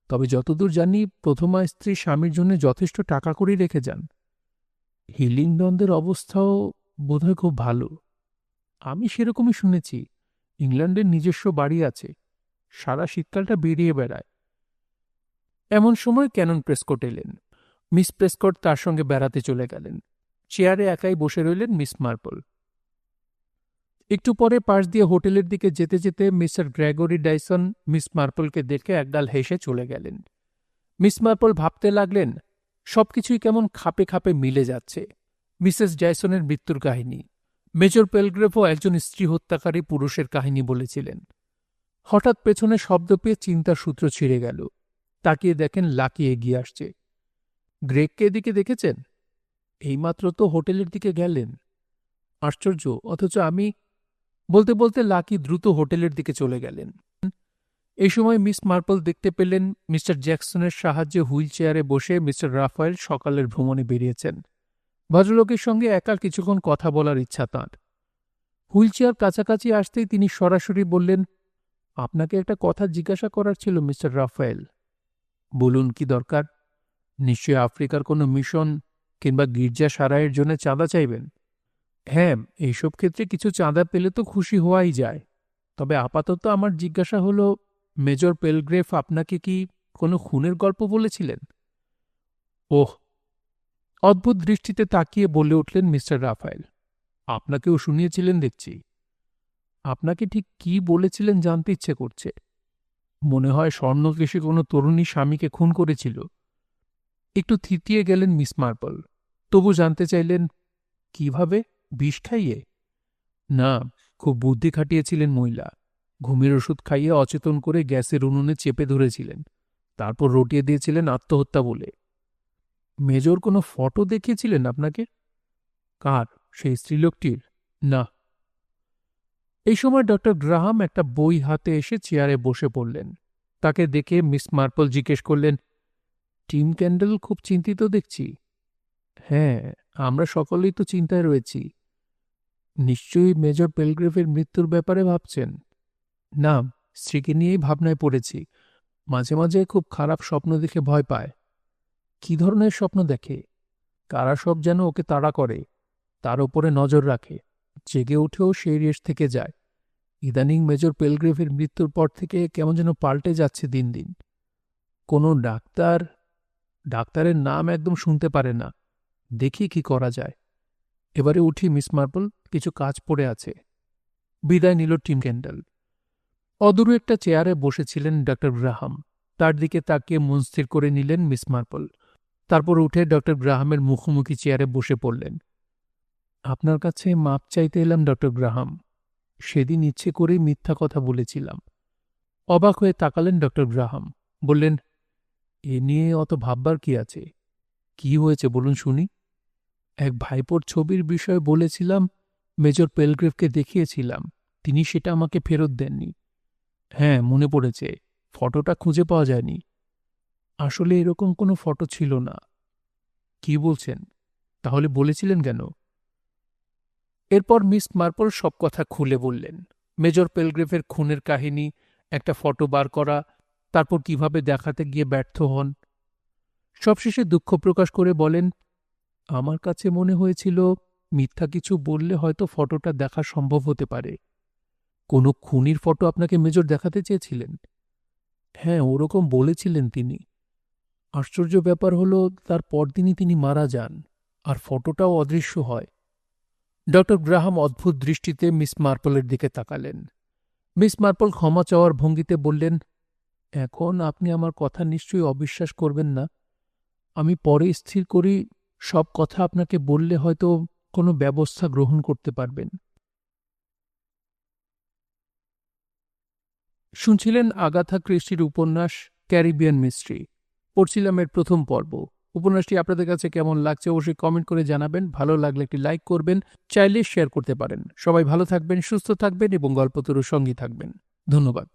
তবে যতদূর জানি প্রথমা স্ত্রী স্বামীর জন্য যথেষ্ট টাকা করেই রেখে যান। হিলিংডনদের অবস্থাও বোধহয় খুব ভালো। আমি সেরকমই শুনেছি। ইংল্যান্ডের নিজস্ব বাড়ি আছে, সারা শীতকালটা বেরিয়ে বেড়ায়। এমন সময় ক্যানন প্রেসকট এলেন। মিস প্রেসকট তার সঙ্গে বেড়াতে চলে গেলেন। চেয়ারে একাই বসে রইলেন মিস মার্পল। একটু পরে পাশ দিয়ে হোটেলের দিকে যেতে যেতে মিস্টার গ্রেগরি ডাইসন মিস মার্পলকে দেখে একগাল হেসে চলে গেলেন। মিস মার্পল ভাবতে লাগলেন, সবকিছুই কেমন খাপে খাপে মিলে যাচ্ছে। মিসেস ডাইসনের মৃত্যুর কাহিনী, মেজর পেলগ্রেভও একজন স্ত্রী হত্যাকারী পুরুষের কাহিনী বলেছিলেন। হঠাৎ পেছনে শব্দ পেয়ে চিন্তার সূত্র ছিঁড়ে গেল। তাকিয়ে দেখেন লাকি এগিয়ে আসছে। গ্রেগকে এদিকে দেখেছেন? এইমাত্র তো হোটেলের দিকে গেলেন। আশ্চর্য, অথচ আমি। বলতে বলতে লাকি দ্রুত হোটেলের দিকে চলে গেলেন। এই সময় মিস মার্পল দেখতে পেলেন মিস্টার জ্যাকসনের সাহায্যে হুইল চেয়ারে বসে মিস্টার রাফায়েল সকালের ভ্রমণে বেরিয়েছেন। ভদ্রলোকের সঙ্গে একা কিছুক্ষণ কথা বলার ইচ্ছা তাঁর। হুইল চেয়ার কাছাকাছি আসতেই তিনি সরাসরি বললেন, আপনাকে একটা কথা জিজ্ঞাসা করার ছিল মিস্টার রাফায়েল। বলুন, কি দরকার? নিশ্চয়ই আফ্রিকার কোনো মিশন কিংবা গির্জা সারাইয়ের জন্য চাঁদা চাইবেন। হ্যাঁ, এইসব ক্ষেত্রে কিছু চাঁদা পেলে তো খুশি হওয়াই যায়। তবে আপাতত আমার জিজ্ঞাসা হলো, মেজর পেলগ্রেভ আপনাকে কি কোনো খুনের গল্প বলেছিলেন? ওহ! অদ্ভুত দৃষ্টিতে তাকিয়ে বলে উঠলেন মিস্টার রাফায়েল। আপনাকেও শুনিয়েছিলেন দেখছি। আপনাকে ঠিক কি বলেছিলেন জানতে ইচ্ছে করছে। মনে হয় স্বর্ণকেশী কোনো তরুণী স্বামীকে খুন করেছিল। একটু থিতিয়ে গেলেন মিস মার্পল। তবু জানতে চাইলেন, কিভাবে? বিষ খাইয়ে? না, খুব বুদ্ধি খাটিয়েছিলেন মহিলা। ঘুমের ওষুধ খাইয়ে অচেতন করে গ্যাসের উনুনে চেপে ধরেছিলেন, তারপর রটিয়ে দিয়েছিলেন আত্মহত্যা বলে। মেজর কোনো ফটো দেখিয়েছিলেন আপনাকে? কার? সেই স্ত্রীলোকটির? না। এই সময় ডক্টর গ্রাহাম একটা বই হাতে এসে চেয়ারে বসে পড়লেন। তাকে দেখে মিস মার্পল জিজ্ঞেস করলেন, টিম ক্যান্ডেল খুব চিন্তিত দেখছি। হ্যাঁ, আমরা সকলেই তো চিন্তায় রয়েছি। নিশ্চয়ই মেজর পেলগ্রেভের মৃত্যুর ব্যাপারে ভাবছেন। না, স্ত্রীকে নিয়েই ভাবনায় পড়েছি। মাঝে মাঝে খুব খারাপ স্বপ্ন দেখে ভয় পায়। কি ধরনের স্বপ্ন দেখে? কারা সব যেন ওকে তাড়া করে, তার উপরে নজর রাখে, জেগে উঠেও সেই রেস থেকে যায়। ইদানিং মেজর পেলগ্রিভের মৃত্যুর পর থেকে কেমন যেন পাল্টে যাচ্ছে দিন দিন। কোনো ডাক্তারের নাম একদম শুনতে পারে না। দেখি কি করা যায়। এবারে উঠি মিস মার্পল, কিছু কাজ পড়ে আছে। বিদায় নিল টিম ক্যান্ডেল। অদূরে একটা চেয়ারে বসেছিলেন ডক্টর গ্রাহাম। তার দিকে তাকিয়ে মন স্থির করে নিলেন মিস মার্পল। তারপর উঠে ডক্টর গ্রাহামের মুখোমুখি চেয়ারে বসে পড়লেন। আপনার কাছে মাপ চাইতে এলাম ডক্টর গ্রাহাম। সেদিন ইচ্ছে করেই মিথ্যা কথা বলেছিলাম। অবাক হয়ে তাকালেন ডক্টর গ্রাহাম। বললেন, এ নিয়ে অত ভাববার কি আছে? কি হয়েছে বলুন শুনি। এক ভাইপোর ছবির বিষয়ে বলেছিলাম, মেজর পেলগ্রিভকে দেখিয়েছিলাম, তিনি সেটা আমাকে ফেরত দেননি। হ্যাঁ, মনে পড়েছে, ফটোটা খুঁজে পাওয়া যায়নি। আসলে এরকম কোনো ফটো ছিল না। কি বলছেন? তাহলে বলেছিলেন কেন? এরপর মিস মার্পল সব কথা খুলে বললেন। মেজর পেলগ্রিভের খুনের কাহিনী, একটা ফটো বার করা, তারপর কিভাবে দেখাতে গিয়ে ব্যর্থ হন। সবশেষে দুঃখ প্রকাশ করে বলেন, আমার কাছে মনে হয়েছিল মিথ্যা কিছু বললে হয়তো ফটোটা দেখা সম্ভব হতে পারে। কোনো খুনির ফটো আপনাকে মেজর দেখাতে চেয়েছিলেন? হ্যাঁ, ওরকম বলেছিলেন তিনি। আশ্চর্য ব্যাপার হলো, তার পরদিনই তিনি মারা যান, আর ফটোটাও অদৃশ্য হয়। ডক্টর গ্রাহাম অদ্ভুত দৃষ্টিতে মিস মার্পলের দিকে তাকালেন। মিস মার্পল ক্ষমা চাওয়ার ভঙ্গিতে বললেন, এখন আপনি আমার কথা নিশ্চয়ই অবিশ্বাস করবেন না। আমি পরে স্থির করি, সব কথা আপনাকে বললে হয়তো কোনো ব্যবস্থা গ্রহণ করতে পারবেন। শুনছিলেন আগাথা ক্রিস্টির উপন্যাস ক্যারিবিয়ান মিস্ট্রি। পড়ছিলাম এর প্রথম পর্ব। উপন্যাসটি আপনাদের কাছে কেমন লাগছে অবশ্যই কমেন্ট করে জানাবেন। ভালো লাগলে একটি লাইক করবেন, চাইলে শেয়ার করতে পারেন। সবাই ভালো থাকবেন, সুস্থ থাকবেন এবং গল্পতরুর সঙ্গী থাকবেন। ধন্যবাদ।